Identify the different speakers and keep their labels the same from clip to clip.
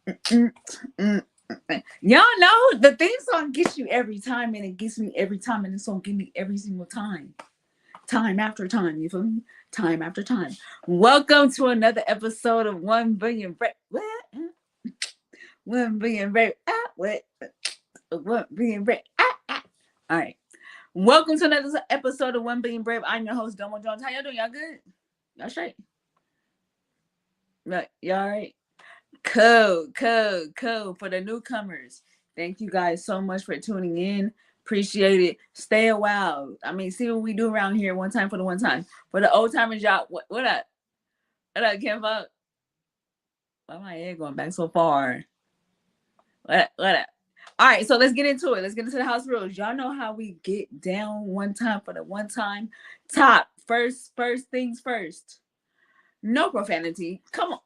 Speaker 1: Mm, mm, Y'all know the theme song gets you every time, and it gets me every time, and the song get me every single time. Time after time, you feel me? Time after time. Welcome to another episode of 1 Billion Break. What? 1 billion break. What? 1 billion break. All right. Welcome to another episode of 1 Billion Brave. I'm your host, Domo Jones. How y'all doing? Y'all good? Y'all straight? Right. Y'all all right? Cool. For the newcomers, thank you guys so much for tuning in. Appreciate it. Stay a while. I mean, see what we do around here one time for the one time. For the old timers, y'all, what up? What up, Kim Fuck? Why my head going back so far? What up? All right, so let's get into it. Let's get into the house rules. Y'all know how we get down one time for the one time. Top first things first. No profanity. Come on.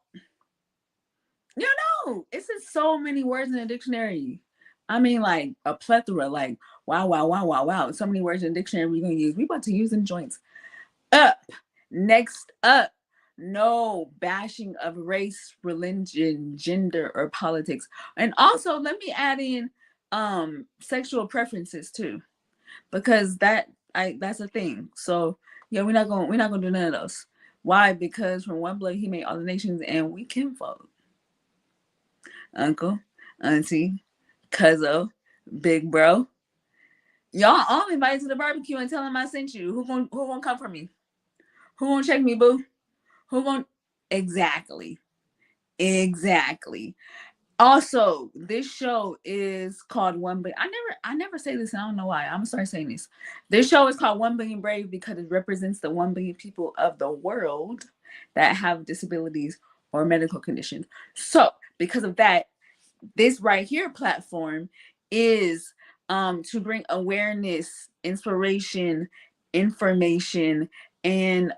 Speaker 1: You know, it's just so many words in the dictionary. I mean, like a plethora, like wow. So many words in the dictionary we're gonna use. We about to use them joints. Up. Next up. No bashing of race, religion, gender, or politics. And also let me add in sexual preferences too. Because that's a thing. So yeah, we're not gonna do none of those. Why? Because from one blood he made all the nations and we kinfolk. Uncle, auntie, cousin, big bro. Y'all all invited to the barbecue and tell him I sent you. Who gonna come for me? Who gonna check me, boo? Who gonna exactly. Exactly. Also, this show is called One Billion. I never say this, and I don't know why. I'm gonna start saying this. This show is called 1 Billion Brave because it represents the 1 billion people of the world that have disabilities or medical conditions. So, because of that, this right here platform is to bring awareness, inspiration, information, and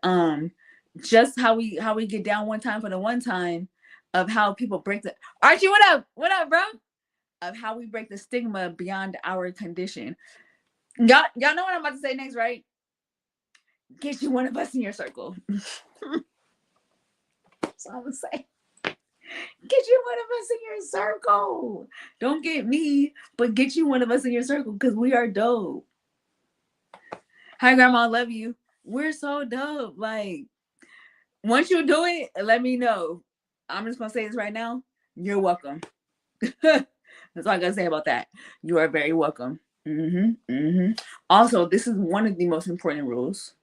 Speaker 1: just how we get down one time for the one time of how people break the Archie, what up, bro? Of how we break the stigma beyond our condition. Y'all know what I'm about to say next, right? Get you one of us in your circle. That's all I'm gonna say. Get you one of us in your circle. Don't get me, but get you one of us in your circle because we are dope. Hi, Grandma, love you. We're so dope. Like, once you do it, let me know. I'm just gonna say this right now. You're welcome. That's all I gotta say about that. You are very welcome. Also, this is one of the most important rules.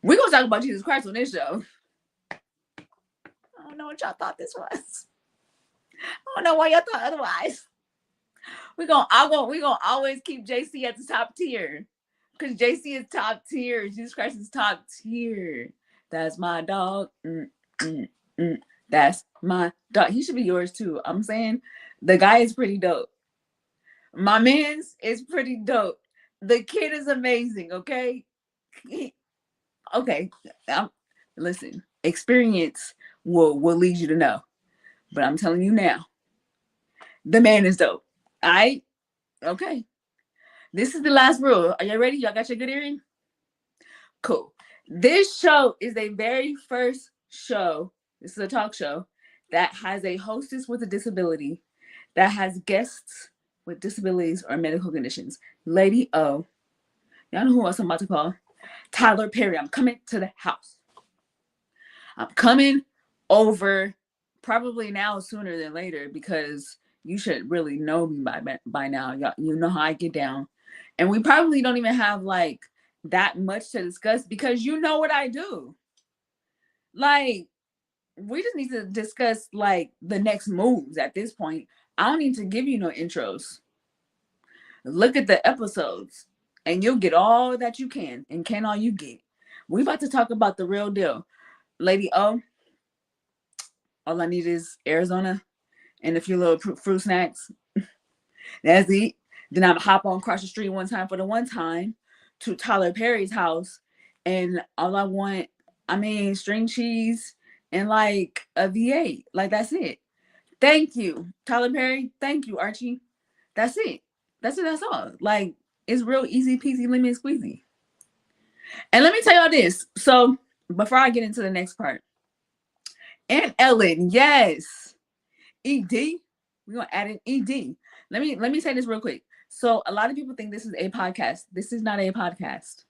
Speaker 1: We're gonna talk about Jesus Christ on this show. I don't know what y'all thought this was. I don't know why y'all thought otherwise. We gonna always keep JC at the top tier. Cause JC is top tier. Jesus Christ is top tier. That's my dog. That's my dog. He should be yours too. I'm saying the guy is pretty dope. My man's is pretty dope. The kid is amazing. Okay. Okay. Listen. Experience will lead you to know. But I'm telling you now, the man is dope. All right. Okay. This is the last rule. Are y'all ready? Y'all got your good earring? Cool. This show is the very first show. This is a talk show that has a hostess with a disability, that has guests with disabilities or medical conditions. Lady O. Y'all know who else I'm about to call? Tyler Perry. I'm coming to the house. I'm coming over probably now sooner than later because you should really know me by now. You know how I get down. And we probably don't even have like that much to discuss because you know what I do. Like, we just need to discuss like the next moves at this point. I don't need to give you no intros. Look at the episodes and you'll get all that you can and can all you get. We about to talk about the real deal. Lady O, all I need is Arizona and a few little fruit snacks. That's it. Then I'm hop on across the street one time for the one time to Tyler Perry's house, and all I want, I mean, string cheese and like a V8. Like that's it. Thank you, Tyler Perry. Thank you, Archie. That's it. That's it. That's all. Like it's real easy peasy lemon squeezy. And let me tell y'all this. So before I get into the next part, Aunt Ellen, yes. ED, We're gonna add an ed. Let me say this real quick. So a lot of people think this is a podcast. This is not a podcast.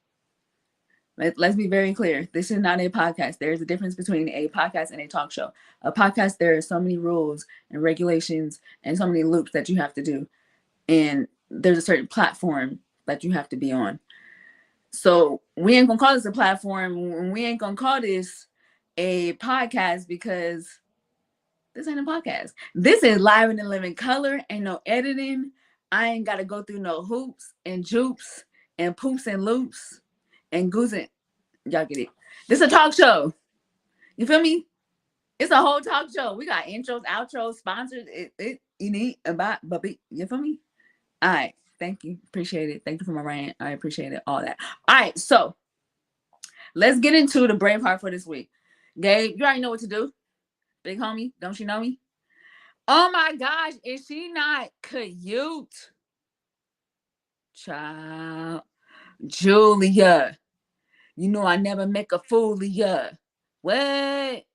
Speaker 1: Let's be very clear. This is not a podcast. There is a difference between a podcast and a talk show. A podcast, there are so many rules and regulations and so many loops that you have to do. And there's a certain platform that you have to be on. So we ain't gonna call this a platform. We ain't gonna call this a podcast because this ain't a podcast. This is live and in living color. Ain't no editing. I ain't gotta go through no hoops and joops and poops and loops and goose and y'all get it. This is a talk show. You feel me? It's a whole talk show. We got intros, outros, sponsors. You need about, you feel me? All right. Thank you. Appreciate it. Thank you for my rant. I appreciate it. All that. All right. So let's get into the brave heart for this week. Gabe, you already know what to do. Big homie, don't you know me? Oh my gosh, is she not cute? Child. Julia. You know I never make a fool of ya. What?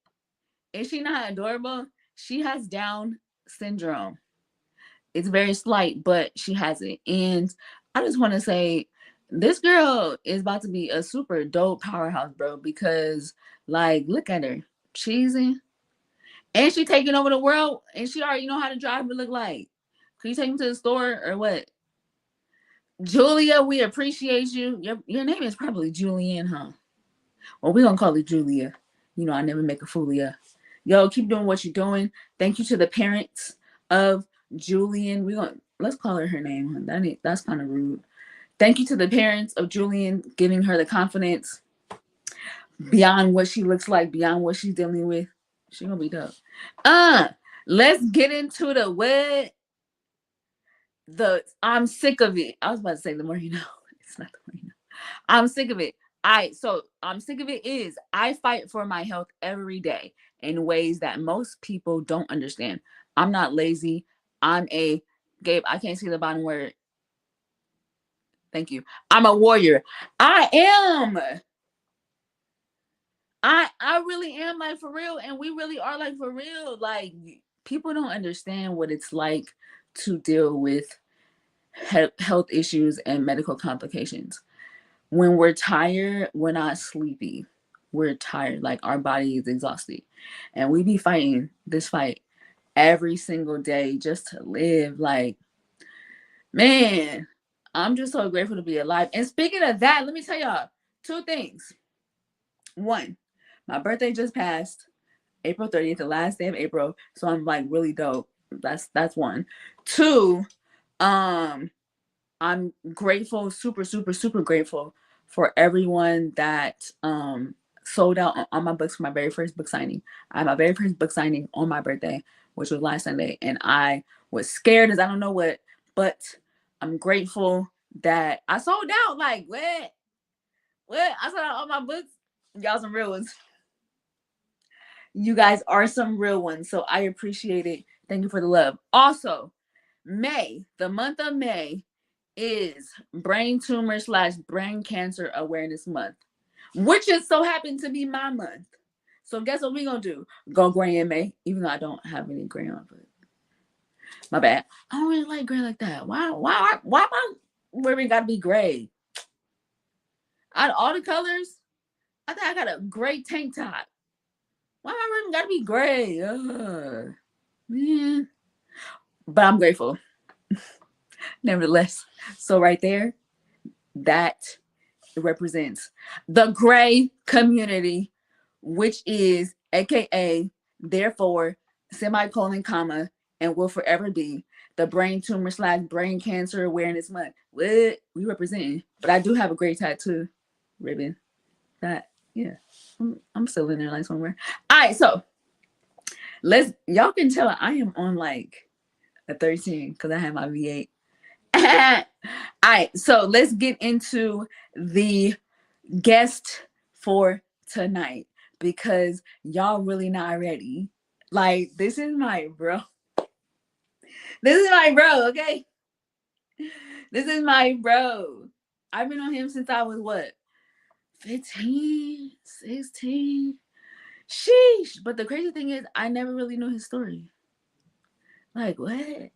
Speaker 1: Is she not adorable? She has Down syndrome. It's very slight, but she has it. And I just want to say, this girl is about to be a super dope powerhouse, bro, because, like, look at her. Cheesy. And she taking over the world, and she already know how to drive and look like. Can you take me to the store or what? Julia, we appreciate you. Your name is probably Julianne, huh? Well, we're going to call it Julia. You know, I never make a fool of you. Yo, keep doing what you're doing. Thank you to the parents of Julian. Let's call her name. That's kind of rude. Thank you to the parents of Julian, giving her the confidence beyond what she looks like, beyond what she's dealing with. She gonna be dope. Let's get into the what? I'm sick of it. I was about to say the more you know. It's not the more you know. I'm sick of it. So I'm sick of it is I fight for my health every day in ways that most people don't understand. I'm not lazy. Gabe, I can't see the bottom word. Thank you. I'm a warrior. I am. I really am, like, for real, and we really are, like, for real. Like, people don't understand what it's like to deal with health issues and medical complications. When we're tired, we're not sleepy. We're tired, like our body is exhausted, and we be fighting this fight every single day just to live. Like, man, I'm just so grateful to be alive. And speaking of that, let me tell y'all two things. One, my birthday just passed, April 30th, the last day of April. So I'm, like, really dope. That's one. Two, I'm grateful, super, super, super grateful for everyone that sold out on my books for my very first book signing. I had my very first book signing on my birthday, which was last Sunday, and I was scared as I don't know what, but I'm grateful that I sold out. Like, what? I sold out all my books. Y'all some real ones. You guys are some real ones, so I appreciate it. Thank you for the love. Also, May, the month of May, is brain tumor / brain cancer awareness month, which is so happened to be my month. So guess what we gonna do? Go gray in May, even though I don't have any gray on, but my bad. I don't really like gray like that. Why my ribbon gotta be gray? Out of all the colors, I think I got a gray tank top. Why my ribbon gotta be gray? Man. But I'm grateful. Nevertheless. So right there, that represents the gray community, which is AKA, therefore, semicolon, comma, and will forever be the brain tumor / brain cancer awareness month. What we represent. But I do have a great tattoo ribbon. That, yeah, I'm still in there, like, somewhere. All right, so y'all can tell I am on, like, a 13 because I have my V8. All right, so let's get into the guest for tonight because y'all really not ready. Like, this is my bro. This is my bro, okay? This is my bro. I've been on him since I was what? 15, 16. Sheesh. But the crazy thing is I never really knew his story. Like what?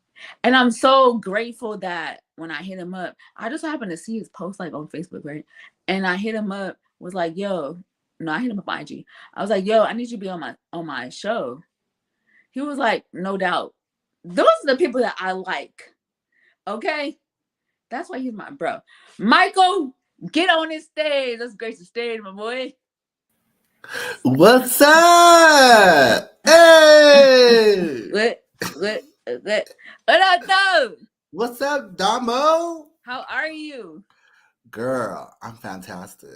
Speaker 1: And I'm so grateful that when I hit him up, I just happened to see his post like on Facebook, right? And I hit him up, was like, yo, no, I hit him up on IG. I was like, yo, I need you to be on my show. He was like, no doubt. Those are the people that I like. Okay? That's why he's my bro. Michael, get on this stage. Let's grace the stage, my boy.
Speaker 2: What's up? Hey!
Speaker 1: What? What? What? What up, though?
Speaker 2: What's up, Domo?
Speaker 1: How are you?
Speaker 2: Girl, I'm fantastic.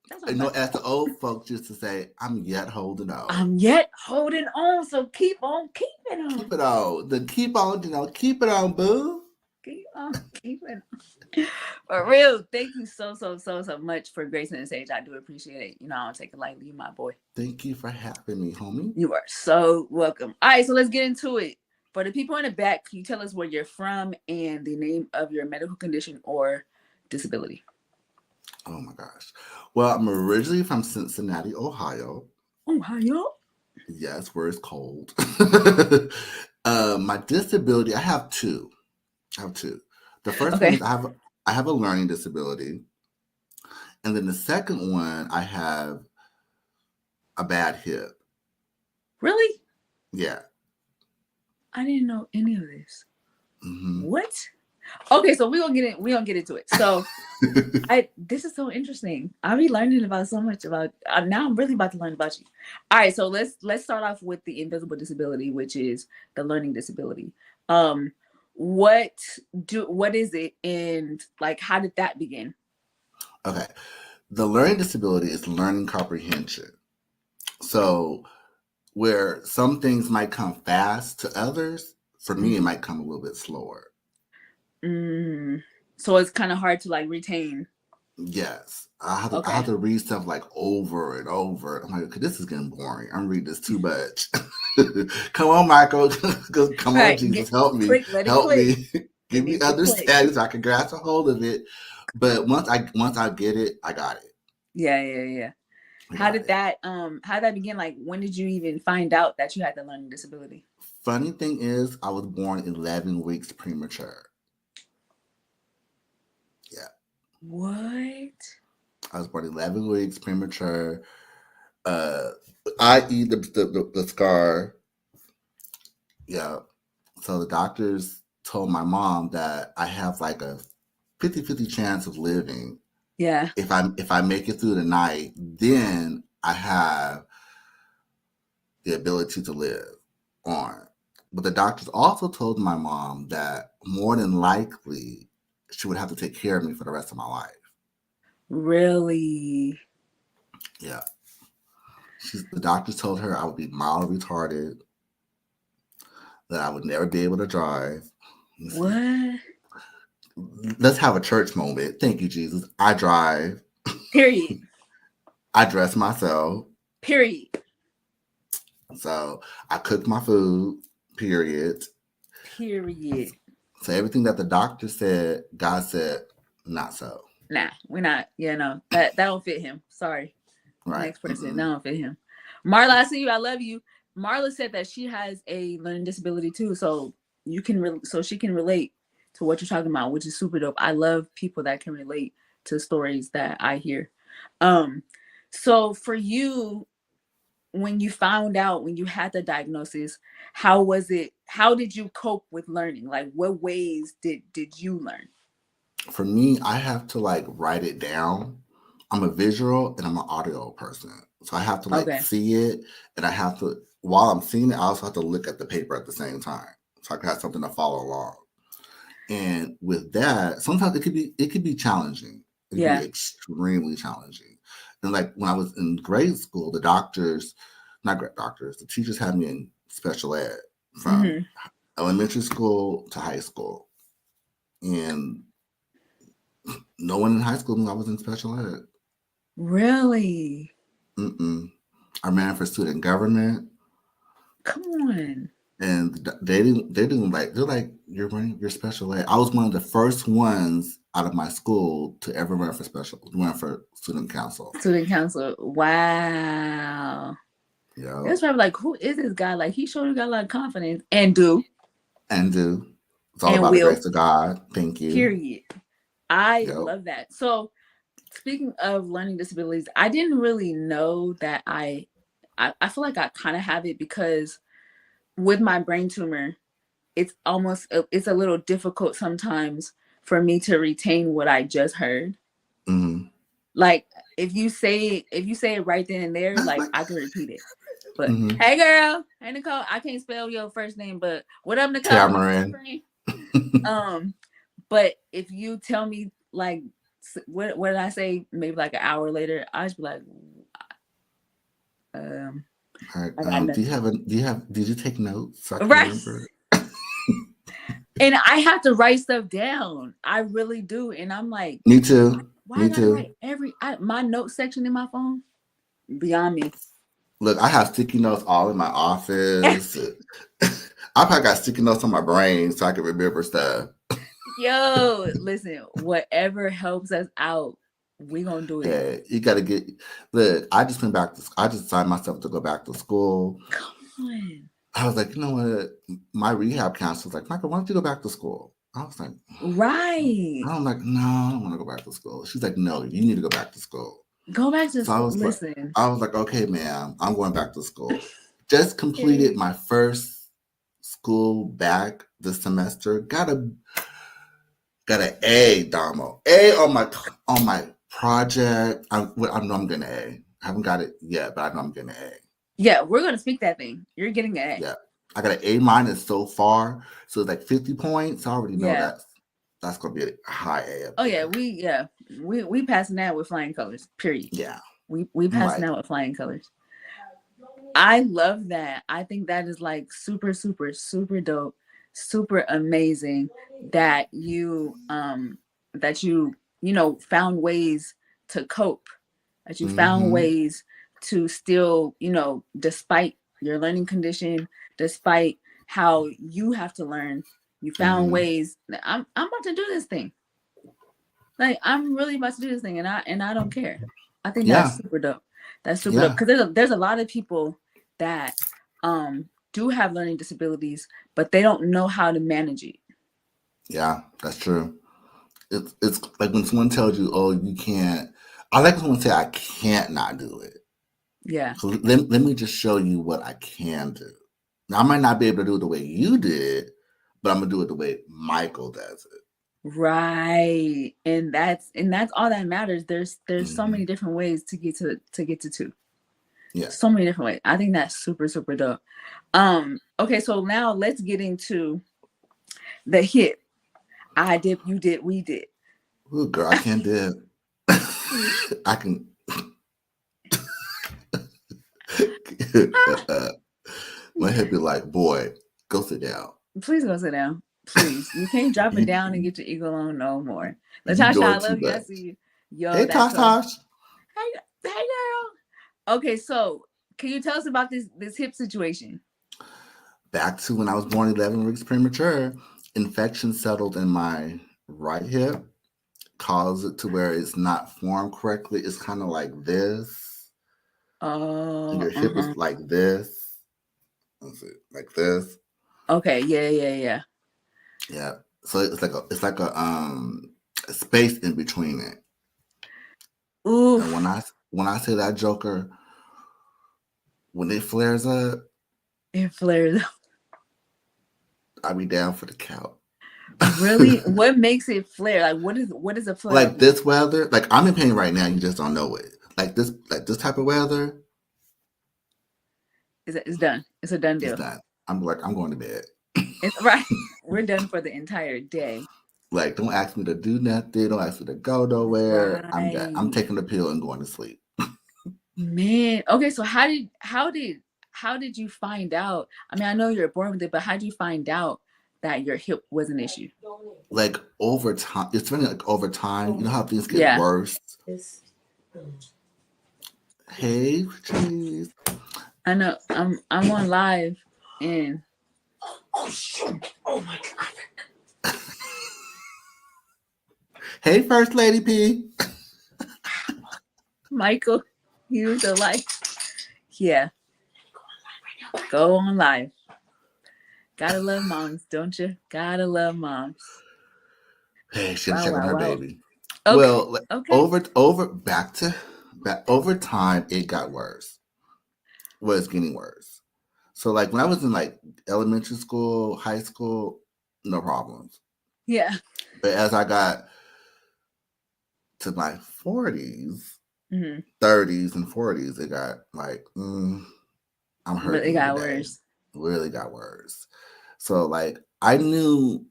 Speaker 1: That's what I'm
Speaker 2: You know,
Speaker 1: talking
Speaker 2: as
Speaker 1: about.
Speaker 2: the old folks used to say, I'm yet holding on.
Speaker 1: I'm yet holding on, so keep on keeping on.
Speaker 2: Keep it on. Then keep on, keep it on, boo.
Speaker 1: Keep on keeping on. For real, thank you so much for gracing the stage. I do appreciate it. You know, I don't take it lightly, you my boy.
Speaker 2: Thank you for having me, homie.
Speaker 1: You are so welcome. All right, so let's get into it. For the people in the back, can you tell us where you're from and the name of your medical condition or disability?
Speaker 2: Oh my gosh. Well, I'm originally from Cincinnati, Ohio.
Speaker 1: Ohio.
Speaker 2: Yes, where it's cold. My disability, I have two. I have two. The first one
Speaker 1: Okay.
Speaker 2: is I have a learning disability, and then the second one I have a bad hip.
Speaker 1: Really?
Speaker 2: Yeah.
Speaker 1: I didn't know any of this.
Speaker 2: Hmm.
Speaker 1: What? Okay, so we gonna get into it. So I this is so interesting. I'll be learning about so much about now I'm really about to learn about you. All right, so let's start off with the invisible disability, which is the learning disability. Um what what is it and like how did that begin?
Speaker 2: Okay. The learning disability is learning comprehension. So where some things might come fast to others, for me it
Speaker 1: Mhm.
Speaker 2: might come a little bit slower.
Speaker 1: Mm, so it's kind of hard to like retain.
Speaker 2: Yes, I have
Speaker 1: Okay.
Speaker 2: to read stuff like over and over. I'm like, okay, this is getting boring. I'm reading this too much. Come on, Michael. Come
Speaker 1: All
Speaker 2: on,
Speaker 1: right, get
Speaker 2: Jesus, help me,
Speaker 1: click, let it
Speaker 2: help
Speaker 1: click.
Speaker 2: me,
Speaker 1: It
Speaker 2: give me
Speaker 1: needs to click.
Speaker 2: understanding so I can grasp a hold of it. But once I get it, I got it.
Speaker 1: Yeah.
Speaker 2: I got it.
Speaker 1: How did that begin? Like when did you even find out that you had the learning disability?
Speaker 2: Funny thing is, I was born 11 weeks premature. Yeah,
Speaker 1: What?
Speaker 2: I was born 11 weeks premature. Uh, I.e. the scar. Yeah. So the doctors told my mom that I have like a 50-50 chance of living.
Speaker 1: Yeah.
Speaker 2: If I make it through the night, then I have the ability to live on. But the doctors also told my mom that more than likely she would have to take care of me for the rest of my life.
Speaker 1: Really?
Speaker 2: Yeah. The doctors told her I would be mild retarded, that I would never be able to drive. Listen,
Speaker 1: What?
Speaker 2: let's have a church moment. Thank you, Jesus. I drive.
Speaker 1: Period.
Speaker 2: I dress myself.
Speaker 1: Period.
Speaker 2: So I cook my food, period.
Speaker 1: Period.
Speaker 2: So everything that the doctor said, God said, not so.
Speaker 1: Nah, we're not. Yeah, no. That don't fit him. Sorry.
Speaker 2: Right.
Speaker 1: Next person. That
Speaker 2: Mm-mm.
Speaker 1: don't fit him. Marla, I see you. I love you. Marla said that she has a learning disability too, so so she can relate to what you're talking about, which is super dope. I love people that can relate to stories that I hear. Um, so for you, when you found out when you had the diagnosis, how was it? How did you cope with learning? Like, what ways did you learn?
Speaker 2: For me, I have to like write it down. I'm a visual and I'm an audio person. So I have to like
Speaker 1: Okay.
Speaker 2: see it, and I have to, while I'm seeing it, I also have to look at the paper at the same time. So I can have something to follow along. And with that, sometimes it could be challenging. It could be
Speaker 1: Yeah.
Speaker 2: extremely challenging. And like when I was in grade school, the doctors, not great doctors, the teachers had me in special ed from
Speaker 1: Hmm.
Speaker 2: elementary school to high school. And no one in high school knew I was in special ed.
Speaker 1: Really?
Speaker 2: Mm-mm. I ran for student government,
Speaker 1: Come on.
Speaker 2: and they didn't like, they're like, you're running your special ed. I was one of the first ones out of my school to ever run for student council.
Speaker 1: Student council. Wow.
Speaker 2: Yep.
Speaker 1: That's probably like, who is this guy? Like, he showed you got a lot of confidence and do
Speaker 2: And do. It's all
Speaker 1: and
Speaker 2: about the
Speaker 1: will.
Speaker 2: grace of God. Thank you.
Speaker 1: Period. I
Speaker 2: Yep.
Speaker 1: love that. So, speaking of learning disabilities, I didn't really know that I feel like I kind of have it because with my brain tumor, it's a little difficult sometimes for me to retain what I just heard.
Speaker 2: Mm-hmm.
Speaker 1: Like if you say it right then and there,
Speaker 2: That's
Speaker 1: like
Speaker 2: like,
Speaker 1: I can repeat it. But
Speaker 2: mm-hmm.
Speaker 1: hey girl, hey Nicole, I can't spell your first name, but what up Nicole?
Speaker 2: Cameron.
Speaker 1: Um, but if you tell me like what did I say? Maybe like an hour later, I just be like, um,
Speaker 2: All right.
Speaker 1: I got
Speaker 2: Do you
Speaker 1: nothing.
Speaker 2: have did you take notes so I can
Speaker 1: Right.
Speaker 2: remember?
Speaker 1: And I have to write stuff down. I really do. And I'm like,
Speaker 2: Me too.
Speaker 1: why I
Speaker 2: Me
Speaker 1: gotta
Speaker 2: too.
Speaker 1: write my note section in my phone? Beyond me.
Speaker 2: Look, I have sticky notes all in my office. I probably got sticky notes on my brain so I can remember stuff.
Speaker 1: Yo, listen, whatever helps us out, we gonna do it.
Speaker 2: Yeah, you got to get. Look, I just went back to. I just signed myself to go back to school.
Speaker 1: Come on.
Speaker 2: I was like, you know what? My rehab counselor was like, Michael, why don't you go back to school? I was like,
Speaker 1: Right.
Speaker 2: I'm like, no, I don't want to go back to school. She's like, no, you need to go back to school.
Speaker 1: Go back to
Speaker 2: So
Speaker 1: school. Listen.
Speaker 2: I was like, okay, ma'am, I'm going back to school. Just completed
Speaker 1: Period.
Speaker 2: my first school back this semester. Got an A, Domo. A on my project. I know I'm getting an A. I haven't got it yet, but I know I'm getting an A.
Speaker 1: Yeah, we're gonna speak that thing. You're getting an A.
Speaker 2: Yeah, I got an A minus so far, so it's like 50 points. I already know
Speaker 1: Yeah.
Speaker 2: that's gonna be a high A up
Speaker 1: Oh
Speaker 2: there.
Speaker 1: yeah, we passing that with flying colors. Period.
Speaker 2: Yeah,
Speaker 1: We
Speaker 2: I'm
Speaker 1: passing
Speaker 2: like,
Speaker 1: that with flying colors. I love that. I think that is like super, super, super dope, super amazing that you know found ways to cope, that you found
Speaker 2: mm-hmm,
Speaker 1: ways to still, you know, despite your learning condition, despite how you have to learn, you found
Speaker 2: mm-hmm.
Speaker 1: ways. I'm about to do this thing. Like I'm really about to do this thing, and I don't care. I think that's
Speaker 2: Yeah,
Speaker 1: super dope. That's super dope
Speaker 2: yeah,
Speaker 1: because there's a lot of people that do have learning disabilities, but they don't know how to manage it.
Speaker 2: yeah. That's true. It's like when someone tells you, "Oh, you can't." I like when someone say, "I can't not do it."
Speaker 1: Yeah.
Speaker 2: So let me just show you what I can do. Now I might not be able to do it the way you did, but I'm gonna do it the way Michael does it.
Speaker 1: Right. And that's all that matters. There's so
Speaker 2: Mm-hmm.
Speaker 1: many different ways to get to two.
Speaker 2: Yeah.
Speaker 1: So many different ways. I think that's super, super dope. Okay, so now let's get into the hip. I did, you did, we did.
Speaker 2: Ooh, girl, I can't do it. I can. My head be like, boy, go sit down.
Speaker 1: Please go sit down. Please. You can't drop it
Speaker 2: You
Speaker 1: down and get your ego on no more.
Speaker 2: you
Speaker 1: Latasha, I
Speaker 2: doing too
Speaker 1: love you. I
Speaker 2: much.
Speaker 1: see you. Yo,
Speaker 2: Hey,
Speaker 1: that's
Speaker 2: Tosh
Speaker 1: so
Speaker 2: Tosh.
Speaker 1: hey, hey girl. Okay, so can you tell us about this hip situation?
Speaker 2: Back to when I was born 11 weeks premature, infection settled in my right hip, caused it to where it's not formed correctly. It's kind of like this. And
Speaker 1: Oh,
Speaker 2: your hip is
Speaker 1: uh-huh.
Speaker 2: like this. Let's see, like this.
Speaker 1: Okay, yeah.
Speaker 2: Yeah. So it's like a space in between it. And
Speaker 1: Oof.
Speaker 2: when I say that joker, when it flares up,
Speaker 1: It flares up.
Speaker 2: I be down for the count.
Speaker 1: Really? What makes it flare? Like what is a flare up
Speaker 2: Like
Speaker 1: like?
Speaker 2: this weather, like I'm in pain right now. You just don't know it. Like this type of weather,
Speaker 1: It's done. It's a done
Speaker 2: it's
Speaker 1: deal.
Speaker 2: done. I'm like I'm going to bed.
Speaker 1: It's right. We're done for the entire day.
Speaker 2: Like don't ask me to do nothing. Don't ask me to go nowhere. I'm done. I'm
Speaker 1: Right.
Speaker 2: taking the pill and going to sleep.
Speaker 1: Man, okay, so how did you find out? I mean, I know you're born with it, but how did you find out that your hip was an issue?
Speaker 2: Like over time, it's funny. Like over time, you know how things get
Speaker 1: Yeah,
Speaker 2: worse. Hey, jeez.
Speaker 1: I know. I'm on live and
Speaker 2: Hey, First Lady P.
Speaker 1: Michael, you the like, yeah. Go on live. Gotta love moms, don't you? Gotta love moms.
Speaker 2: Hey, she had to
Speaker 1: Wow,
Speaker 2: check on
Speaker 1: wow,
Speaker 2: her
Speaker 1: wow.
Speaker 2: baby.
Speaker 1: Okay,
Speaker 2: Well,
Speaker 1: okay.
Speaker 2: over time, it got worse. Well, it's getting worse. So, like when I was in like elementary school, high school, no problems.
Speaker 1: Yeah.
Speaker 2: But as I got to my 40s,
Speaker 1: Hmm.
Speaker 2: 30s, and 40s, it got like, I'm
Speaker 1: But it
Speaker 2: hurting you
Speaker 1: got
Speaker 2: today.
Speaker 1: worse.
Speaker 2: Really got worse. So, like, I knew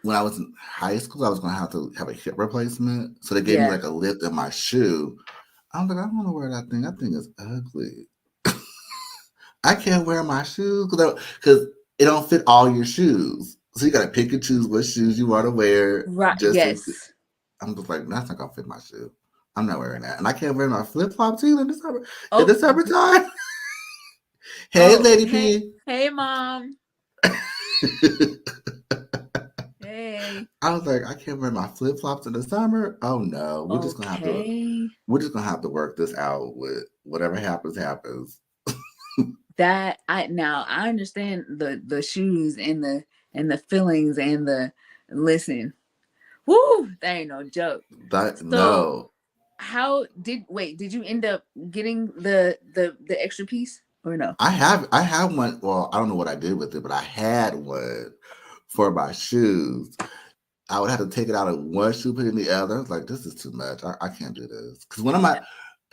Speaker 2: when I was in high school, I was going to have a hip replacement. So they gave me
Speaker 1: Yeah.
Speaker 2: like a lift in my shoe. I was like, I don't want to wear that thing. That thing is ugly. I can't wear my shoes because it don't fit all your shoes. So you got to pick and choose what shoes you want to wear.
Speaker 1: Right.
Speaker 2: Just to,
Speaker 1: Yes.
Speaker 2: I'm just like, that's not gonna fit my shoe. I'm not wearing that, and I can't wear my flip flops either in the summer. In
Speaker 1: Oh.
Speaker 2: the summertime. Hey,
Speaker 1: Oh.
Speaker 2: Lady
Speaker 1: Hey.
Speaker 2: P.
Speaker 1: Hey, mom. Hey.
Speaker 2: I was like, I can't wear my flip flops in the summer. Oh no,
Speaker 1: Okay.
Speaker 2: we're just gonna have to work this out with whatever happens, happens.
Speaker 1: That I now I understand the shoes and the feelings and the listen. Whoo, that ain't no joke.
Speaker 2: That
Speaker 1: So
Speaker 2: no,
Speaker 1: how did wait, did you end up getting the extra piece or no?
Speaker 2: I have one. Well, I don't know what I did with it, but I had one for my shoes. I would have to take it out of one shoe, put it in the other. I was like, this is too much. I can't do this. Because one of my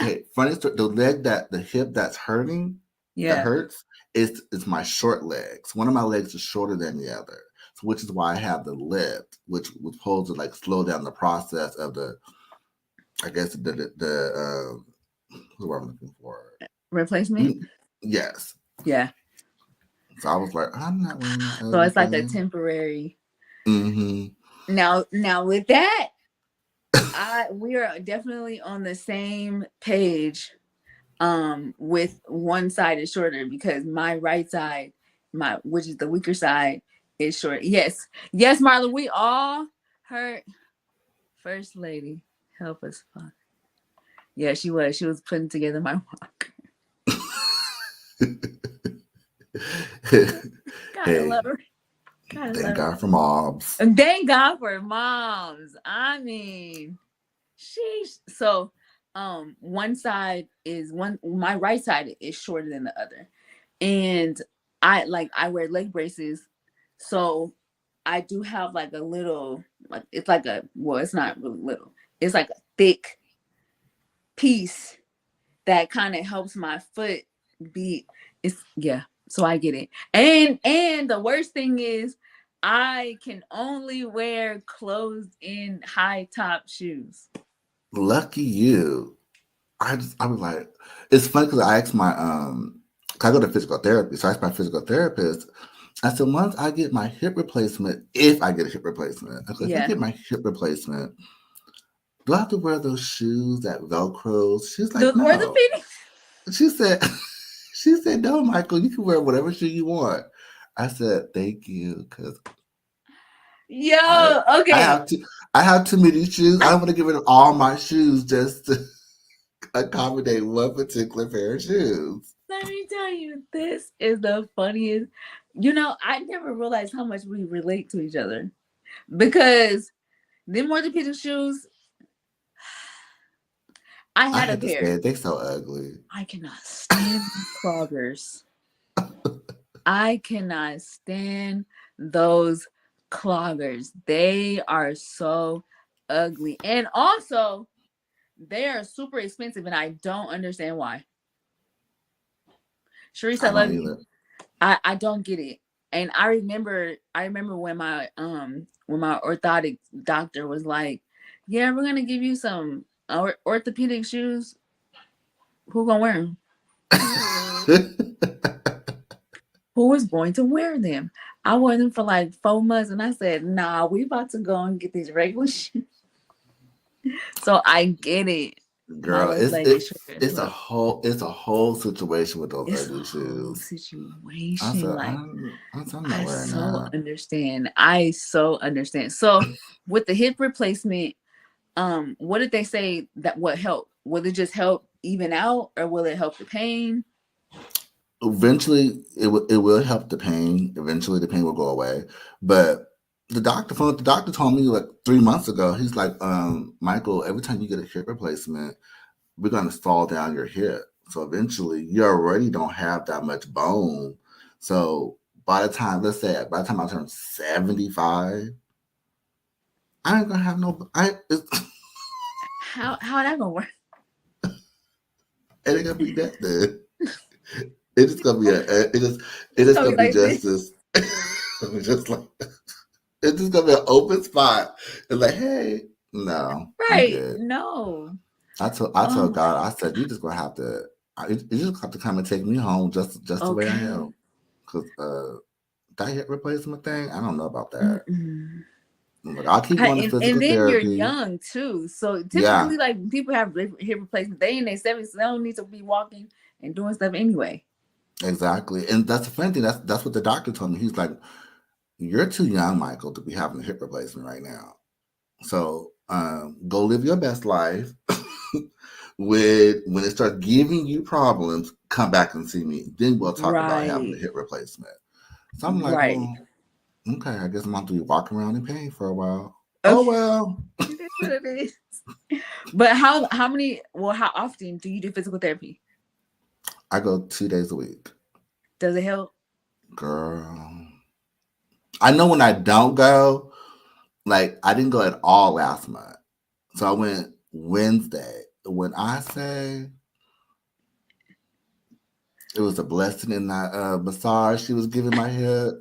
Speaker 2: okay, funny story, the hip that's hurting, that
Speaker 1: Yeah.
Speaker 2: hurts, is my short legs. One of my legs is shorter than the other. So which is why I have the lift, which was supposed to like slow down the process of I guess who am I looking for?
Speaker 1: Replacement?
Speaker 2: You, yes.
Speaker 1: Yeah.
Speaker 2: So I was like, I'm not wearing that
Speaker 1: So
Speaker 2: ugly
Speaker 1: it's like a
Speaker 2: thing.
Speaker 1: temporary.
Speaker 2: Mm-hmm.
Speaker 1: Now with that, I we are definitely on the same page with one side is shorter because my right side, my which is the weaker side, is short. Yes. Yes, Marla, we all heard First Lady. Help us, Father. Yeah, she was. She was putting together my walk. Gotta
Speaker 2: Hey,
Speaker 1: love her. Gotta
Speaker 2: thank
Speaker 1: love her.
Speaker 2: God for mobs.
Speaker 1: And thank God for moms. I mean, sheesh. So, one side is one. My right side is shorter than the other, and I wear leg braces, so I do have like a little like it's like a well, it's not really little. It's like a thick piece that kind of helps my foot be. It's yeah. So I get it. And the worst thing is I can only wear closed in high top shoes.
Speaker 2: Lucky you. I was like, it's funny because I asked my 'cause I go to physical therapy, so I asked my physical therapist. I said, once I get my hip replacement, if I get a hip replacement, I said, if I
Speaker 1: Yeah.
Speaker 2: get my hip replacement, do I have to wear those shoes that Velcros? She's like,
Speaker 1: Those
Speaker 2: no.
Speaker 1: orthopedic.
Speaker 2: She said, she said, no, Michael, you can wear whatever shoe you want. I said, thank you, because I
Speaker 1: Yo,
Speaker 2: I
Speaker 1: okay.
Speaker 2: have to I have too many shoes. I don't want to get rid of all my shoes just to accommodate one particular pair of shoes.
Speaker 1: Let me tell you, this is the funniest. You know, I never realized how much we relate to each other because them orthopedic shoes, I
Speaker 2: I
Speaker 1: had a
Speaker 2: had to say
Speaker 1: pair.
Speaker 2: it. They so ugly.
Speaker 1: I cannot stand cloggers. I cannot stand those cloggers. They are so ugly. And also, they are super expensive, and I don't understand why. Sharice, I
Speaker 2: I don't
Speaker 1: love you.
Speaker 2: either.
Speaker 1: I don't get it. And I remember when my orthotic doctor was like, "Yeah, we're gonna give you some orthopedic shoes. Who gonna wear them? Who is going to wear them?" I wore them for like 4 months, and I said, "Nah, we about to go and get these regular shoes." So I get it. My
Speaker 2: Girl,
Speaker 1: left leg is shorter as
Speaker 2: it's
Speaker 1: well.
Speaker 2: it's a whole situation with those
Speaker 1: It's a
Speaker 2: ugly
Speaker 1: whole
Speaker 2: shoes. I
Speaker 1: situation.
Speaker 2: said,
Speaker 1: Like
Speaker 2: I'm not
Speaker 1: I
Speaker 2: wearing
Speaker 1: so
Speaker 2: that.
Speaker 1: understand. I so understand. So with the hip replacement, what did they say that what help? Will it just help even out or will it help the pain?
Speaker 2: Eventually, it will help the pain. Eventually, the pain will go away. But the doctor told me like 3 months ago. He's like, Michael, every time you get a hip replacement, we're gonna fall down your hip. So eventually, you already don't have that much bone. So by the time, let's say, by the time I turn 75, I ain't gonna have no.
Speaker 1: How that gonna work?
Speaker 2: It ain't gonna be that then. It is gonna be it
Speaker 1: It's
Speaker 2: is
Speaker 1: gonna be
Speaker 2: gonna be
Speaker 1: like
Speaker 2: just
Speaker 1: this.
Speaker 2: this. Just like it's just gonna be an open spot. It's like, hey, no, I'm
Speaker 1: Right.
Speaker 2: good.
Speaker 1: No.
Speaker 2: I
Speaker 1: Oh
Speaker 2: told
Speaker 1: my.
Speaker 2: God, I said, you just gonna have to, you just have to come and take me home just the way I am,
Speaker 1: Okay.
Speaker 2: because that hip replacement thing, I don't know about that.
Speaker 1: Mm-mm.
Speaker 2: Like, I'll keep going to
Speaker 1: And
Speaker 2: physical
Speaker 1: then you're
Speaker 2: therapy.
Speaker 1: young too. So
Speaker 2: Yeah,
Speaker 1: typically, like people have hip replacement, they in their 70s, so they don't need to be walking and doing stuff anyway.
Speaker 2: exactly. And that's the funny thing. That's what the doctor told me. He's like, you're too young, Michael, to be having a hip replacement right now. So go live your best life. When it starts giving you problems, come back and see me. Then we'll talk about having the
Speaker 1: Right.
Speaker 2: hip replacement. So I'm like,
Speaker 1: Right.
Speaker 2: well, okay, I guess I'm going to be walking around in pain for a while. Oh
Speaker 1: Okay.
Speaker 2: well.
Speaker 1: It is what it is. But how many? Well, how often do you do physical therapy?
Speaker 2: I go 2 days a week.
Speaker 1: Does it help?
Speaker 2: Girl. I know when I don't go, like I didn't go at all last month. So I went Wednesday. When I say it was a blessing in that massage she was giving my head.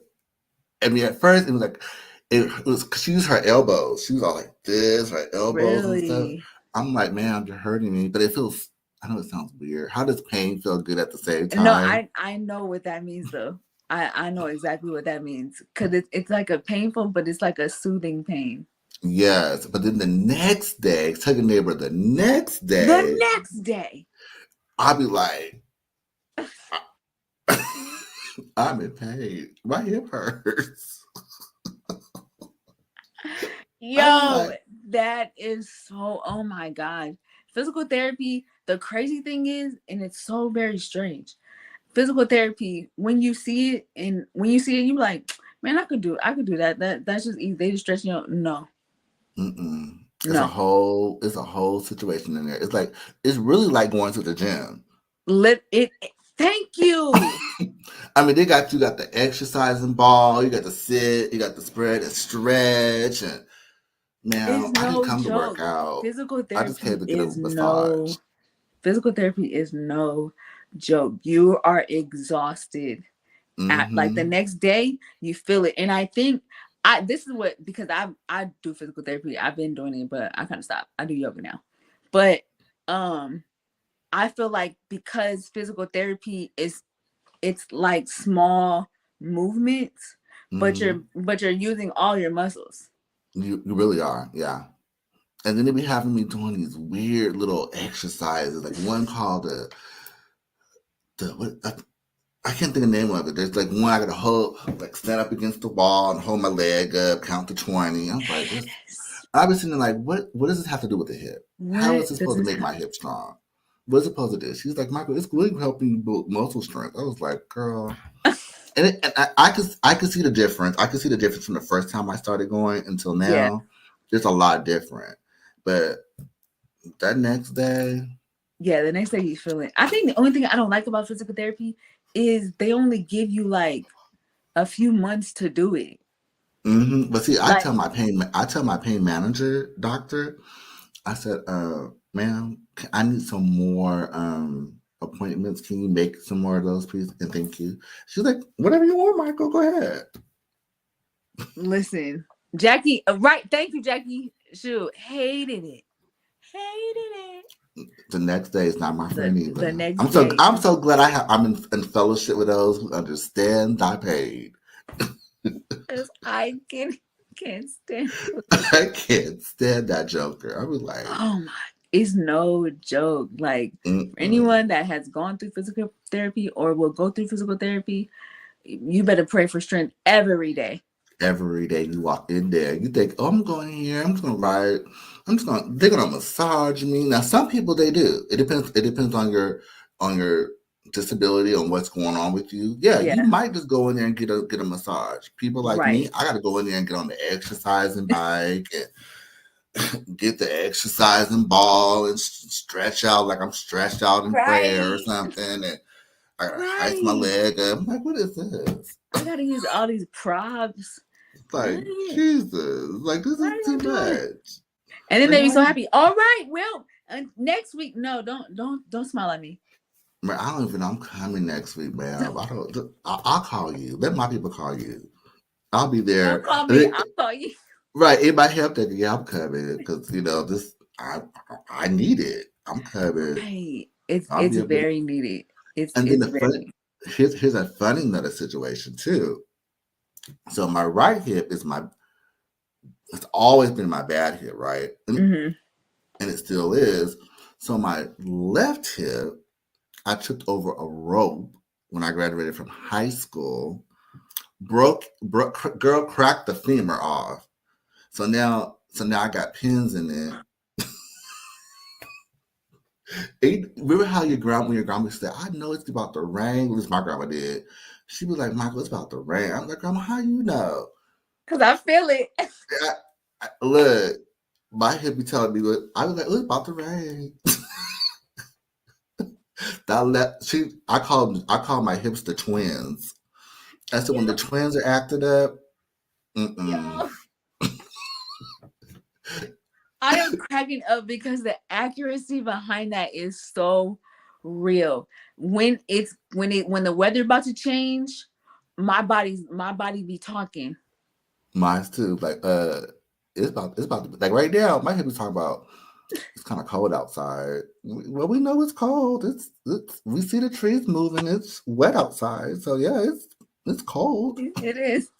Speaker 2: I mean, at first it was like it was she used her elbows. She was all like this, her elbows and stuff.
Speaker 1: Really?
Speaker 2: I'm like, man, you're hurting me, but it feels. I know it sounds weird. How does pain feel good at the same
Speaker 1: No,
Speaker 2: time?
Speaker 1: I know what that means though. I know exactly what that means because it's like a painful, but it's like a soothing pain.
Speaker 2: Yes, but then the next day, tell your neighbor the next
Speaker 1: The
Speaker 2: day,
Speaker 1: next day,
Speaker 2: I'll be like, I'm in pain. My hip hurts. I'm
Speaker 1: yo,
Speaker 2: like,
Speaker 1: that is so. Oh my god, physical therapy. The crazy thing is, and it's so very strange. Physical therapy, when you see it, and when you see it, you like, man, I could do that. That's just easy. They just stretch you out. No,
Speaker 2: mm-mm.
Speaker 1: no.
Speaker 2: It's a whole situation in there. It's really like going to the gym.
Speaker 1: Let it. Thank you.
Speaker 2: I mean, you got the exercising ball, you got the sit, you got the spread and stretch, and
Speaker 1: It's
Speaker 2: now I didn't
Speaker 1: no
Speaker 2: come to work
Speaker 1: joke.
Speaker 2: out.
Speaker 1: Physical
Speaker 2: I just came
Speaker 1: therapy
Speaker 2: to get a
Speaker 1: is
Speaker 2: massage.
Speaker 1: no physical therapy is no joke. You are exhausted. At like the
Speaker 2: Mm-hmm.
Speaker 1: next day, you feel it. And I think I this is what because I do physical therapy. I've been doing it, but I kind of stopped. I do yoga now. But um I feel like because physical therapy is it's like small movements,
Speaker 2: Mm-hmm.
Speaker 1: but you're using all your muscles.
Speaker 2: You really are, yeah. And then they be having me doing these weird little exercises, like one called the what I can't think of the name of it. There's like one I gotta hold, like stand up against the wall and hold my leg up, count to 20. I'm like, this.
Speaker 1: Yes.
Speaker 2: I was thinking like, what does this have to do with the hip? How is
Speaker 1: What
Speaker 2: this
Speaker 1: does
Speaker 2: supposed to
Speaker 1: this
Speaker 2: make
Speaker 1: have?
Speaker 2: my hip strong? What's it supposed to do? She's like, Michael, it's really helping you build muscle strength. I was like, girl. And I could see the difference. I could see the difference from the first time I started going until
Speaker 1: Yeah.
Speaker 2: now. It's a lot different. But that next day,
Speaker 1: Yeah, the next day you feel it. I think the only thing I don't like about physical therapy is they only give you like a few months to do it.
Speaker 2: but see,
Speaker 1: Like,
Speaker 2: I tell my pain manager doctor, I said, ma'am, I need some more appointments. Can you make some more of those, please? And thank you. She's like, whatever you want, Michael, go ahead.
Speaker 1: listen, Jackie, right? Thank you, Jackie. Shoot, hated it. Hated it.
Speaker 2: The next day is not my friend
Speaker 1: The
Speaker 2: either.
Speaker 1: next day,
Speaker 2: I'm so glad I'm in fellowship with those who understand thy pain.
Speaker 1: because I can't stand.
Speaker 2: I can't stand that joker. I was like,
Speaker 1: Oh my, it's no joke. Like for
Speaker 2: mm-mm.
Speaker 1: anyone that has gone through physical therapy or will go through physical therapy, you better pray for strength every day.
Speaker 2: Every day you walk in there, you think, oh, I'm going here, I'm just gonna ride, they're gonna massage me. Now some people they do. It depends on your disability on what's going on with you, yeah, you
Speaker 1: Yeah.
Speaker 2: might just go in there and get a massage. People like me,
Speaker 1: Right.
Speaker 2: I got to go in there and get on the exercising bike and get the exercising ball and stretch out like I'm stretched out in prayer or
Speaker 1: Right.
Speaker 2: something, and I gotta heist my
Speaker 1: Right.
Speaker 2: leg up. I'm like, what is this?
Speaker 1: I gotta use all these props.
Speaker 2: It's
Speaker 1: What?
Speaker 2: like Jesus, like this
Speaker 1: What
Speaker 2: is
Speaker 1: are
Speaker 2: too
Speaker 1: you doing?
Speaker 2: much.
Speaker 1: And then
Speaker 2: Like
Speaker 1: they be
Speaker 2: why
Speaker 1: so
Speaker 2: you?
Speaker 1: happy. All right, well, next week. No, don't smile at me.
Speaker 2: Man, I don't even know I'm coming next week, man.
Speaker 1: Don't
Speaker 2: I don't. I'll call you. Let my people call you. I'll be there.
Speaker 1: call me. I'll call you.
Speaker 2: Right, it might help that yeah, I'm coming because this I need it. I'm coming.
Speaker 1: Right.
Speaker 2: I'll
Speaker 1: It's
Speaker 2: be able to.
Speaker 1: very needed.
Speaker 2: And then
Speaker 1: It's
Speaker 2: the
Speaker 1: very
Speaker 2: fun
Speaker 1: needed.
Speaker 2: here's a funny another situation too. So my right hip is my it's always been my bad hip, right?
Speaker 1: Hmm.
Speaker 2: And it still is. So my left hip, I tripped over a rope when I graduated from high school. Broke girl cracked the femur off. So now I got pins in it. Remember how when your grandma said, I know it's about to rain? At least my grandma did. She was like, Michael, it's about to rain. I'm like, Grandma, how you know?
Speaker 1: Cause I feel it.
Speaker 2: Look, my hip be telling me, I was like, it's about to rain. I call my hips the twins. I said, when the
Speaker 1: Yo,
Speaker 2: twins are acting up, mm-mm.
Speaker 1: yo. I am cracking up because the accuracy behind that is so real. When the weather about to change, my body be talking.
Speaker 2: Mine's too. Like, it's about to be, like right now, my hip is talking about it's kind of cold outside. Well, we know it's cold. It's we see the trees moving. It's wet outside. So yeah, it's cold.
Speaker 1: It is.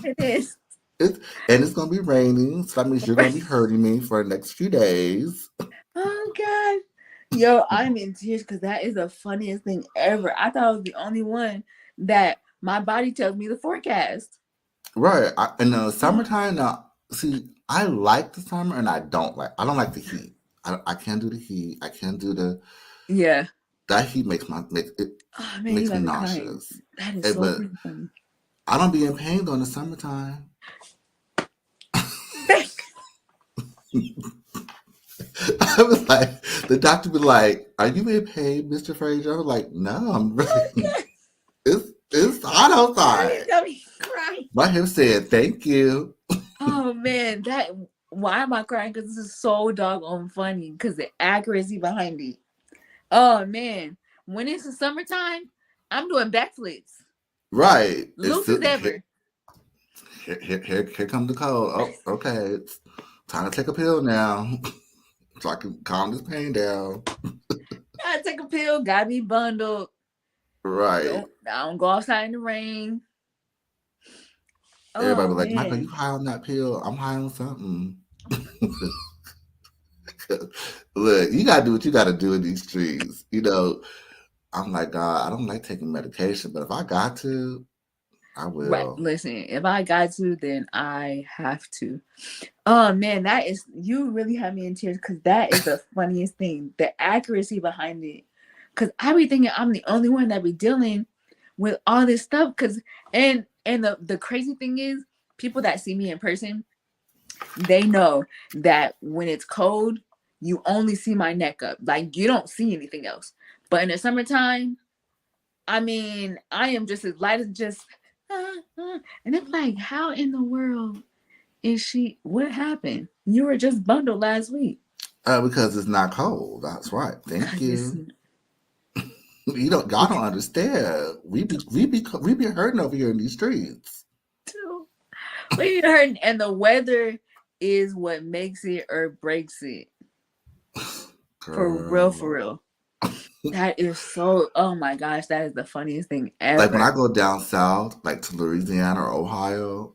Speaker 1: It is.
Speaker 2: It's and it's gonna be raining. So that means you're gonna be hurting me for the next few days.
Speaker 1: Oh God. Yo, I'm in tears because that is the funniest thing ever. I thought I was the only one that my body tells me the forecast.
Speaker 2: Right. In the summertime, now, see, I like the summer and I don't like the heat. I can't do the heat. I can't do
Speaker 1: Yeah.
Speaker 2: that heat
Speaker 1: Oh man, you
Speaker 2: makes me
Speaker 1: got me crying.
Speaker 2: nauseous.
Speaker 1: That is so
Speaker 2: But
Speaker 1: freaking funny.
Speaker 2: I don't be in pain during the summertime. I was like, the doctor be like, "Are you in pain, Mr. Frazier?" I was like, "No, I'm really.
Speaker 1: Oh God.
Speaker 2: It's hot
Speaker 1: That
Speaker 2: outside."
Speaker 1: is got me crying.
Speaker 2: My hip said, "Thank you."
Speaker 1: Oh man, that why am I crying? Because this is so doggone funny. Because the accuracy behind it. Oh man, when it's the summertime, I'm doing backflips,
Speaker 2: Right.
Speaker 1: loose as ever.
Speaker 2: Here comes the cold. Oh, okay. It's time to take a pill now, so I can calm this pain down.
Speaker 1: I take a pill, got me bundled.
Speaker 2: Right.
Speaker 1: I don't go outside in the rain.
Speaker 2: Everybody
Speaker 1: Oh
Speaker 2: be like, Michael, you
Speaker 1: man,
Speaker 2: high on that pill? I'm high on something. Look, you gotta do what you gotta do in these streets. I'm like, God, I don't like taking medication, but if I got to, I
Speaker 1: right?
Speaker 2: will.
Speaker 1: Listen, if I got to, then I have to. Oh man, that is you really have me in tears because that is the funniest thing. The accuracy behind it. Cause I be thinking I'm the only one that be dealing with all this stuff. Cause and the crazy thing is, people that see me in person, they know that when it's cold, you only see my neck up. Like you don't see anything else. But in the summertime, I mean, I am just as light as just and it's like, how in the world is she? What happened? You were just bundled last week.
Speaker 2: Because it's not cold. That's right. Thank
Speaker 1: Cause it's
Speaker 2: you. Y'all don't understand. We be hurting over here in these streets.
Speaker 1: too. We heard, and the weather is what makes it or breaks it. For real, for
Speaker 2: Girl.
Speaker 1: real. That is so. Oh my gosh, that is the funniest thing
Speaker 2: Like when
Speaker 1: ever.
Speaker 2: I go down south, like to Louisiana or Ohio,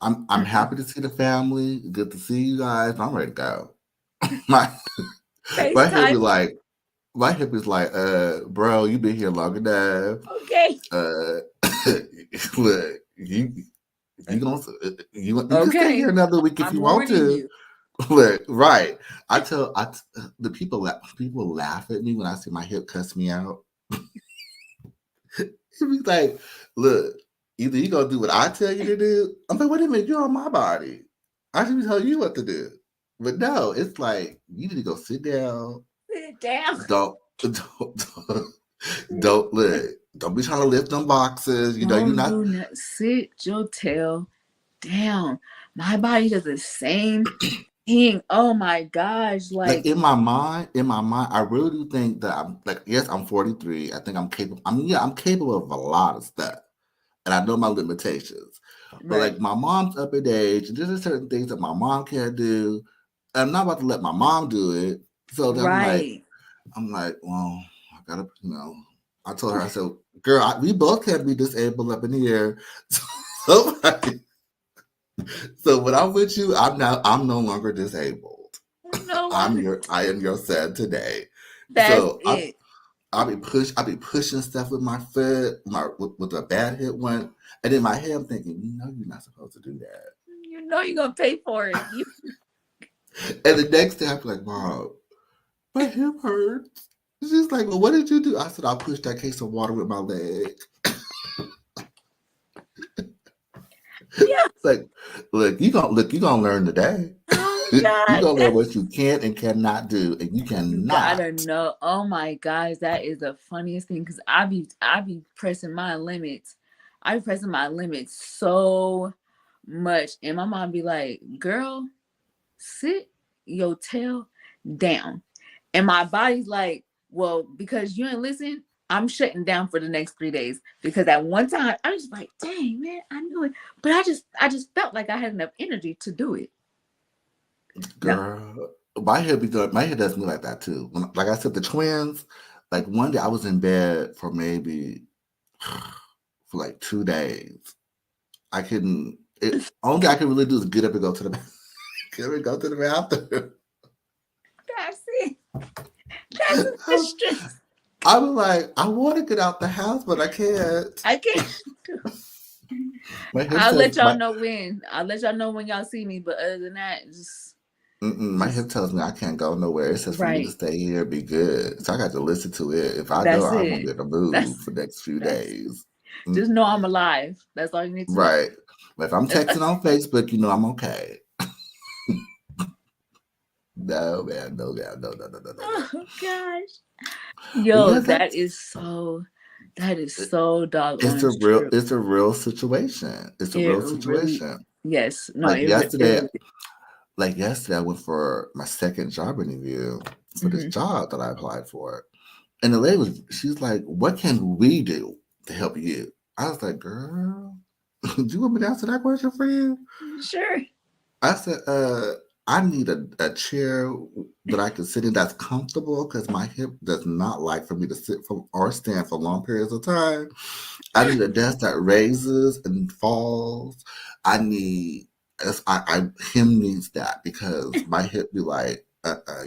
Speaker 2: I'm happy to see the family. Good to see you guys. But I'm ready to go. My my hip be
Speaker 1: FaceTime me,
Speaker 2: like my hip is like, bro, you been here long enough.
Speaker 1: okay?
Speaker 2: Uh, look, you gonna you can stay
Speaker 1: Okay,
Speaker 2: here another week if
Speaker 1: I'm
Speaker 2: you want
Speaker 1: warning
Speaker 2: to.
Speaker 1: you.
Speaker 2: Look, right. The people laugh at me when I see my hip cuss me out. He be like, look, either you gonna do what I tell you to do. I'm like, wait a minute, you're on my body. I should be telling you what to do. But no, it's like you need to go sit down.
Speaker 1: Sit down.
Speaker 2: Don't look. Don't be trying to lift them boxes. You know, you're
Speaker 1: Don't
Speaker 2: not
Speaker 1: do not sit your tail down. My body does the same thing. Oh my gosh.
Speaker 2: like
Speaker 1: Like,
Speaker 2: in my mind. In my mind, I really do think that I'm like, yes, I'm 43. I think I'm capable. I mean, yeah, I'm capable of a lot of stuff, and I know my limitations. But
Speaker 1: right,
Speaker 2: like my mom's up in age, and there's certain things that my mom can't do. I'm not about to let my mom do it. So then
Speaker 1: right.
Speaker 2: I'm like, well, I gotta, I told her, I said, girl, we both can't be disabled up in here. So, so when I'm with you, I'm no longer disabled.
Speaker 1: No longer.
Speaker 2: I am your son today.
Speaker 1: That's
Speaker 2: So
Speaker 1: it.
Speaker 2: I'll be pushing stuff with my foot, with a bad hit one, and in my head I'm thinking, you're not supposed to do that.
Speaker 1: You know you're gonna pay for it. You
Speaker 2: And the next day I'm like, Mom, my hip hurts. She's like, well, what did you do? I said, I pushed that case of water with my leg.
Speaker 1: yeah.
Speaker 2: Like, look, you gonna learn today.
Speaker 1: Oh
Speaker 2: You
Speaker 1: God.
Speaker 2: gonna learn what you can and cannot do, and you
Speaker 1: You
Speaker 2: cannot.
Speaker 1: gotta know. Oh my gosh, that is the funniest thing because I be pressing my limits. I be pressing my limits so much. And my mom be like, girl, sit your tail down. And my body's like, well, because you ain't listen, I'm shutting down for the next 3 days. Because at one time I was like, dang man, I knew it. But I just felt like I had enough energy to do it. No.
Speaker 2: Girl, my head be good. My head does me like that too. Like I said, the twins. Like one day I was in bed for maybe for like 2 days. I couldn't. It only I could really do is get up and go to the get up and go to the bathroom.
Speaker 1: That's it. That's the stress.
Speaker 2: I was like, I want to get out the house, but I can't.
Speaker 1: I can't.
Speaker 2: My hip
Speaker 1: I'll
Speaker 2: says
Speaker 1: let y'all know when. I'll let y'all know when y'all see me. But other than that,
Speaker 2: my
Speaker 1: just
Speaker 2: hip tells me I can't go nowhere. It says for me to
Speaker 1: right.
Speaker 2: stay here, be good. So I got to listen to it. If I go,
Speaker 1: That's
Speaker 2: I won't be
Speaker 1: it.
Speaker 2: able to move
Speaker 1: That's
Speaker 2: for the next few
Speaker 1: that's.
Speaker 2: days. Mm,
Speaker 1: Just know I'm alive. That's all you need to know.
Speaker 2: right. But if I'm
Speaker 1: That's
Speaker 2: texting on Facebook, I'm okay. No, man, no, man, no, no, no, no, no, no.
Speaker 1: oh gosh.
Speaker 2: But
Speaker 1: Yo,
Speaker 2: yeah,
Speaker 1: that is so. That is so doggone true.
Speaker 2: it's a real situation. It's a
Speaker 1: It
Speaker 2: real
Speaker 1: really.
Speaker 2: situation.
Speaker 1: Yes. No.
Speaker 2: Like
Speaker 1: It
Speaker 2: yesterday,
Speaker 1: really.
Speaker 2: I went for my second job interview for this
Speaker 1: Mm-hmm.
Speaker 2: job that I applied for. And the lady she's like, what can we do to help you? I was like, girl, do you want me to answer that question for you?
Speaker 1: Sure.
Speaker 2: I said, I need a chair that I can sit in that's comfortable because my hip does not like for me to sit for or stand for long periods of time. I need a desk that raises and falls. I need, him needs that because my hip be like,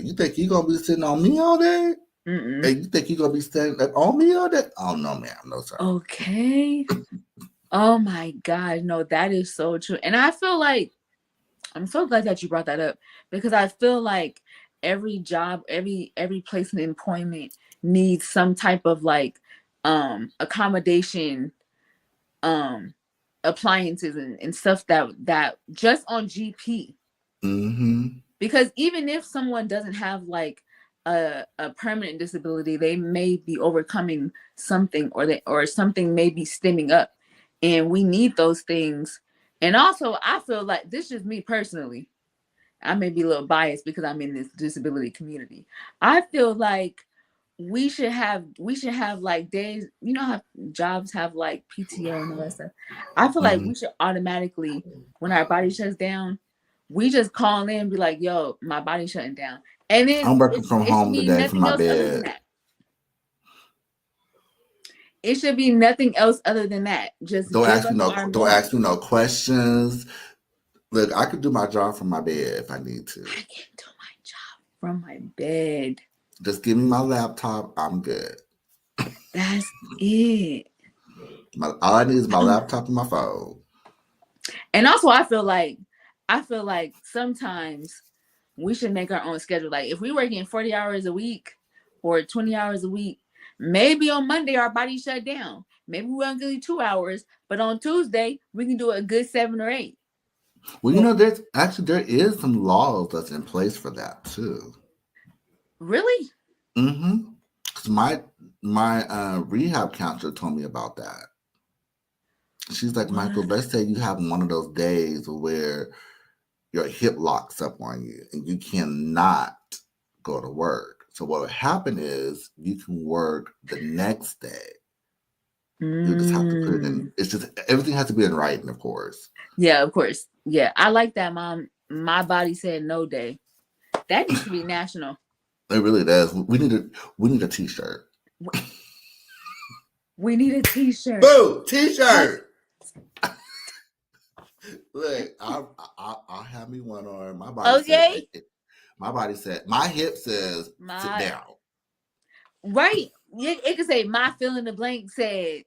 Speaker 2: you think you gonna be sitting on me all day?
Speaker 1: Mm-mm.
Speaker 2: And you think you gonna be standing up on me all day? Oh no, ma'am, no sir.
Speaker 1: Okay. Oh my God. No, that is so true. And I feel like I'm so glad that you brought that up because I feel like every job, every place in employment needs some type of like accommodation um appliances and stuff that just on GP.
Speaker 2: Mm-hmm.
Speaker 1: Because even if someone doesn't have like a permanent disability, they may be overcoming something or something may be stemming up. And we need those things. And also I feel like this is just me personally. I may be a little biased because I'm in this disability community. I feel like we should have like days, you know how jobs have like PTO and all that stuff. I feel like
Speaker 2: Mm-hmm.
Speaker 1: we should automatically, when our body shuts down, we just call in and be like, yo, my body's shutting down. And then
Speaker 2: I'm working
Speaker 1: it,
Speaker 2: from
Speaker 1: it should
Speaker 2: home
Speaker 1: be
Speaker 2: today from
Speaker 1: nothing
Speaker 2: my
Speaker 1: else other than
Speaker 2: bed.
Speaker 1: that. It should be nothing else other than that. Just give us our
Speaker 2: Don't ask
Speaker 1: moment.
Speaker 2: me no questions. Look, I could do my job from my bed if I need to.
Speaker 1: I can do my job from my bed.
Speaker 2: Just give me my laptop. I'm good.
Speaker 1: That's it.
Speaker 2: All I need is my
Speaker 1: Um,
Speaker 2: laptop and my phone.
Speaker 1: And also I feel like sometimes we should make our own schedule. Like if we working 40 hours a week or 20 hours a week, Maybe on Monday our body shut down. Maybe we're gonna do 2 hours, but on Tuesday we can do a good 7 or 8.
Speaker 2: Well,
Speaker 1: But
Speaker 2: there is some laws that's in place for that too.
Speaker 1: really,
Speaker 2: Mm-hmm. 'Cause my rehab counselor told me about that. She's like, Michael,
Speaker 1: what?
Speaker 2: let's say you have one of those days where your hip locks up on you and you cannot go to work. So what would happen is you can work the next day. You just have to put it in.
Speaker 1: Mm.
Speaker 2: It's just everything has to be in writing, of course.
Speaker 1: Yeah, of course. Yeah, I like that, Mom. My body said no day. That needs to be national.
Speaker 2: It really does. We need a T-shirt.
Speaker 1: We need a T-shirt.
Speaker 2: Boo!
Speaker 1: What?
Speaker 2: T-shirt. Look, I'll have me one on. My body said.
Speaker 1: Okay.
Speaker 2: My body said. My hip says sit
Speaker 1: My
Speaker 2: down.
Speaker 1: right. It could say my fill in the blank said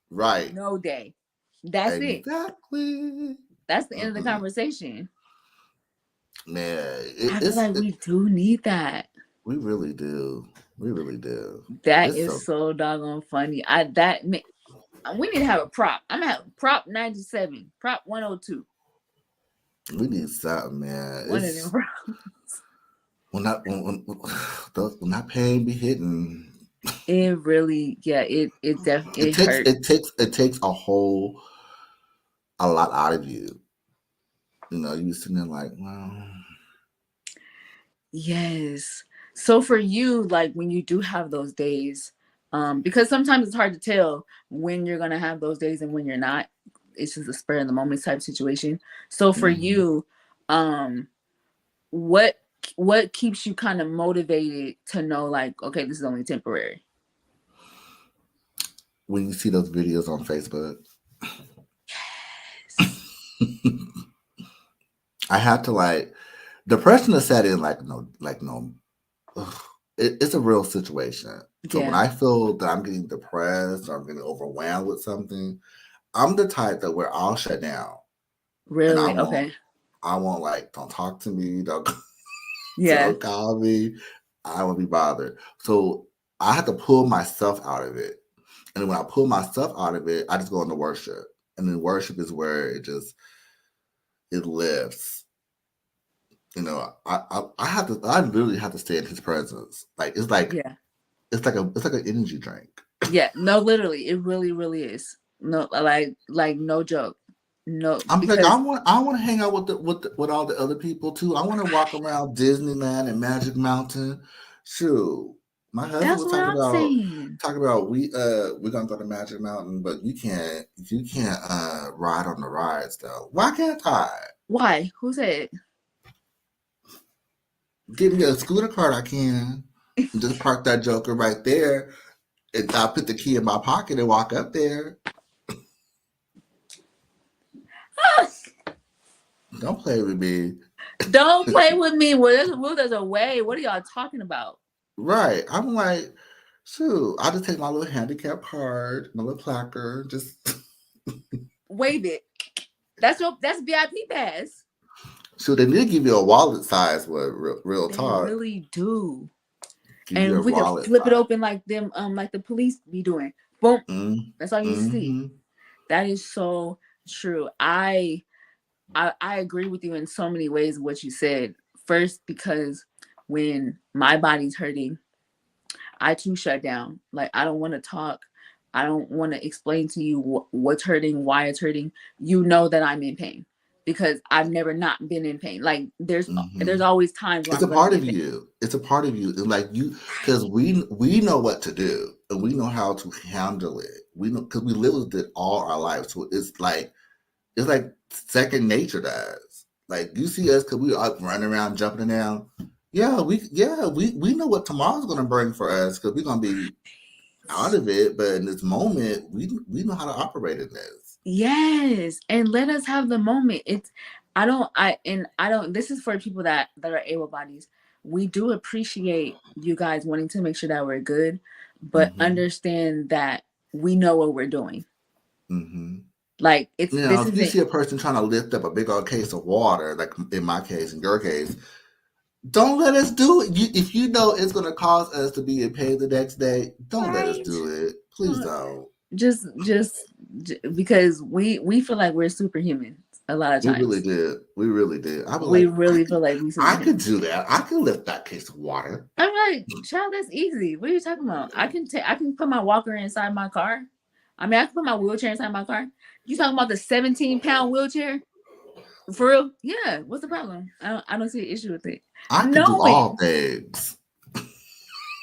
Speaker 2: Right.
Speaker 1: no day. That's it.
Speaker 2: Exactly.
Speaker 1: That's the end of the
Speaker 2: Mm-mm.
Speaker 1: conversation.
Speaker 2: Man,
Speaker 1: I feel like we do need that.
Speaker 2: we really do. We really do.
Speaker 1: That
Speaker 2: It's
Speaker 1: is
Speaker 2: so
Speaker 1: so doggone funny. We need to have a prop. I'm gonna have prop 97, prop 102.
Speaker 2: we need something, man.
Speaker 1: One of them
Speaker 2: It's
Speaker 1: props.
Speaker 2: when that pain be hitting,
Speaker 1: It really, yeah, it
Speaker 2: it
Speaker 1: definitely it
Speaker 2: takes
Speaker 1: hurt.
Speaker 2: it takes a lot out of you. You sitting there like, well,
Speaker 1: Yes. So for you, like when you do have those days, because sometimes it's hard to tell when you're gonna have those days and when you're not. It's just a spur of the moment type situation. So for
Speaker 2: mm-hmm.
Speaker 1: you, um, what what keeps you kind of motivated to know like, okay, this is only temporary?
Speaker 2: When you see those videos on Facebook,
Speaker 1: Yes.
Speaker 2: I had to like depression is set in like no, ugh, it's a real situation. So when
Speaker 1: Yeah.
Speaker 2: I feel that I'm getting depressed or I'm getting overwhelmed with something, I'm the type that where I'll shut down and
Speaker 1: Really? Okay.
Speaker 2: I won't like don't talk to me, don't
Speaker 1: Yeah.
Speaker 2: don't call me. I won't be bothered. So I have to pull myself out of it. And then when I pull myself out of it, I just go into worship. And then worship is where it lifts. I literally have to stay in his presence. Like
Speaker 1: Yeah.
Speaker 2: it's like an energy drink.
Speaker 1: Yeah. No, literally, it really, really is. No, like no joke. No,
Speaker 2: I'm like
Speaker 1: because
Speaker 2: I want to hang out with all the other people too. I want to walk around Disneyland and Magic Mountain. Shoot, my husband
Speaker 1: that's
Speaker 2: was
Speaker 1: what I'm saying.
Speaker 2: talking about we're gonna go to Magic Mountain, but you can't ride on the rides though. Why can't I?
Speaker 1: Why? Who said?
Speaker 2: Give me a scooter card, I can. Just park that joker right there, and I put the key in my pocket and walk up there. Don't play with me.
Speaker 1: Don't play with me. There's a way. What are y'all talking about?
Speaker 2: Right. I'm like, shoot, I'll just take my little handicap card, my little placard, just
Speaker 1: Wave it. That's VIP pass.
Speaker 2: so they did give you a wallet size with real
Speaker 1: They
Speaker 2: talk.
Speaker 1: really do.
Speaker 2: Give you a
Speaker 1: And we could
Speaker 2: wallet
Speaker 1: flip it
Speaker 2: size.
Speaker 1: open like them, like the police be doing. Boom.
Speaker 2: Mm,
Speaker 1: That's all you see.
Speaker 2: mm-hmm.
Speaker 1: That is so true. I agree with you in so many ways what you said. First, because when my body's hurting, I too shut down. Like I don't want to talk. I don't want to explain to you what's hurting, why it's hurting. You know that I'm in pain because I've never not been in pain. Like
Speaker 2: Mm-hmm.
Speaker 1: there's always times where
Speaker 2: It's a
Speaker 1: I'm going to
Speaker 2: part
Speaker 1: be in
Speaker 2: of
Speaker 1: pain.
Speaker 2: you. It's a part of you. And like you, because we know what to do and we know how to handle it. We know because we live with it all our lives. So it's like second nature to us. Like you see us because we up running around jumping around. We know what tomorrow's gonna bring for us because we're gonna be out of it. But in this moment, we know how to operate in this.
Speaker 1: Yes, and let us have the moment. I don't this is for people that are able bodies. We do appreciate you guys wanting to make sure that we're good, but
Speaker 2: Mm-hmm.
Speaker 1: understand that we know what we're doing.
Speaker 2: Mm-hmm.
Speaker 1: Like this
Speaker 2: If you
Speaker 1: isn't
Speaker 2: see a person trying to lift up a big old case of water, like in my case, in your case, Don't let us do it. If you know it's going to cause us to be in pain the next day, don't let us
Speaker 1: Right.
Speaker 2: do it. Please
Speaker 1: Uh,
Speaker 2: don't.
Speaker 1: just because we feel like we're superhuman a lot of
Speaker 2: We really
Speaker 1: times.
Speaker 2: did. We really did. I was
Speaker 1: We
Speaker 2: like,
Speaker 1: really feel like we
Speaker 2: I could
Speaker 1: superhuman.
Speaker 2: do that. I could lift that case of water.
Speaker 1: I'm like, child, that's easy. What are you talking about? I can put my walker inside my car. I mean, I can put my wheelchair inside my car. You talking about the 17-pound wheelchair? For real? Yeah. What's the problem? I don't see an issue with it.
Speaker 2: I could do all
Speaker 1: Knowing,
Speaker 2: things.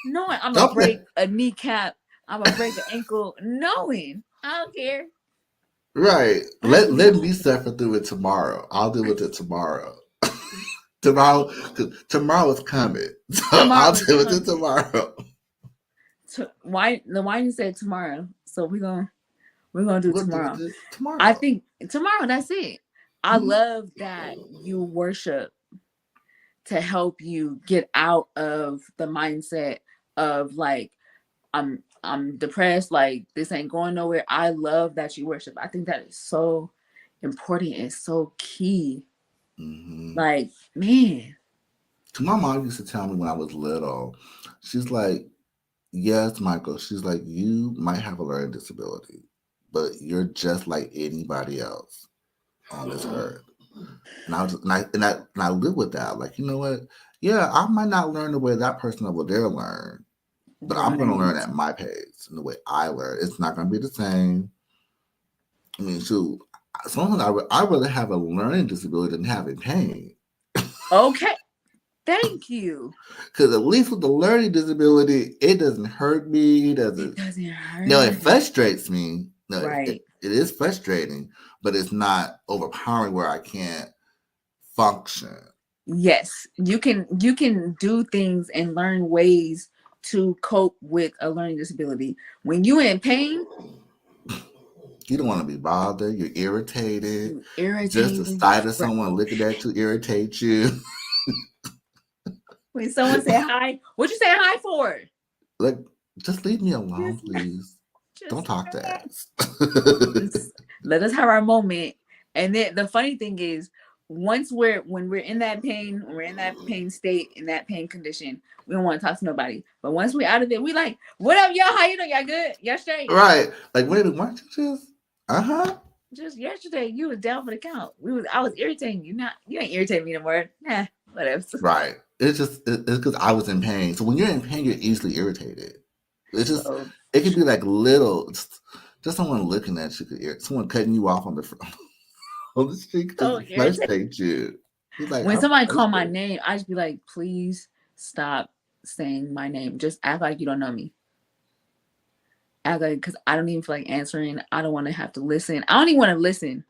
Speaker 1: knowing I'm gonna
Speaker 2: Don't
Speaker 1: break a kneecap, I'm gonna break an ankle. Knowing, I don't care.
Speaker 2: right.
Speaker 1: I can
Speaker 2: Let
Speaker 1: do
Speaker 2: me suffer through it tomorrow. I'll deal with it tomorrow. Tomorrow, 'cause tomorrow is coming. So I'll
Speaker 1: tomorrow is
Speaker 2: deal with it
Speaker 1: coming.
Speaker 2: tomorrow.
Speaker 1: Why you said tomorrow? So we're gonna do
Speaker 2: We'll deal
Speaker 1: tomorrow.
Speaker 2: with it
Speaker 1: I
Speaker 2: tomorrow.
Speaker 1: think tomorrow. That's it. I
Speaker 2: Mhm.
Speaker 1: love that you worship to help you get out of the mindset of like I'm depressed, like this ain't going nowhere. I love that you worship. I think that is so important and so key.
Speaker 2: Mhm.
Speaker 1: Like, man,
Speaker 2: My mom used to tell me when I was little, she's like, yes, Michael. She's like, you might have a learning disability, but you're just like anybody else on this earth. And I was, and I live with that. Like, you know what? Yeah, I might not learn the way that person over there learned, but I'm going to learn
Speaker 1: right.
Speaker 2: at my pace and the way I learn. It's not going to be the same. I mean, shoot, sometimes I rather have a learning disability than having pain.
Speaker 1: Okay. Thank you.
Speaker 2: Because at least with the learning disability, it doesn't hurt me. It
Speaker 1: It
Speaker 2: doesn't.
Speaker 1: doesn't
Speaker 2: No, it
Speaker 1: hurt.
Speaker 2: frustrates me. No,
Speaker 1: Right.
Speaker 2: it is frustrating, but it's not overpowering where I can't function.
Speaker 1: Yes. You can do things and learn ways to cope with a learning disability. When you in pain,
Speaker 2: You don't want to be bothered. You're irritated.
Speaker 1: you
Speaker 2: Just the
Speaker 1: irritated, you
Speaker 2: sight of
Speaker 1: fr-
Speaker 2: someone looking at you irritates you.
Speaker 1: when someone say hi, what you say hi for?
Speaker 2: Like, just leave me alone,
Speaker 1: Just
Speaker 2: please. Don't
Speaker 1: just
Speaker 2: talk to us.
Speaker 1: just let us have our moment. And then the funny thing is, when we're in that pain, when we're in that pain state, in that pain condition, we don't want to talk to nobody. But once we out of it, we like, what up, y'all? How you doing? Y'all good? Y'all straight?
Speaker 2: Right. Like, wait a minute, why don't you just, uh-huh.
Speaker 1: Just yesterday, you was down for the count. I was irritating you. Not you ain't irritating me no more. Nah, whatever.
Speaker 2: Right. It's just, it's because I was in pain. So when you're in pain, you're easily irritated. It's just,
Speaker 1: So
Speaker 2: it could be like little, just someone looking at you, someone cutting you off on the on the street could just
Speaker 1: so irritating.
Speaker 2: frustrate you. It's like,
Speaker 1: When
Speaker 2: I'm
Speaker 1: somebody call my
Speaker 2: frustrated.
Speaker 1: name, I just be like, please stop saying my name. Just act like you don't know me. Act like because I don't even feel like answering. I don't want to have to listen. I don't even want to listen.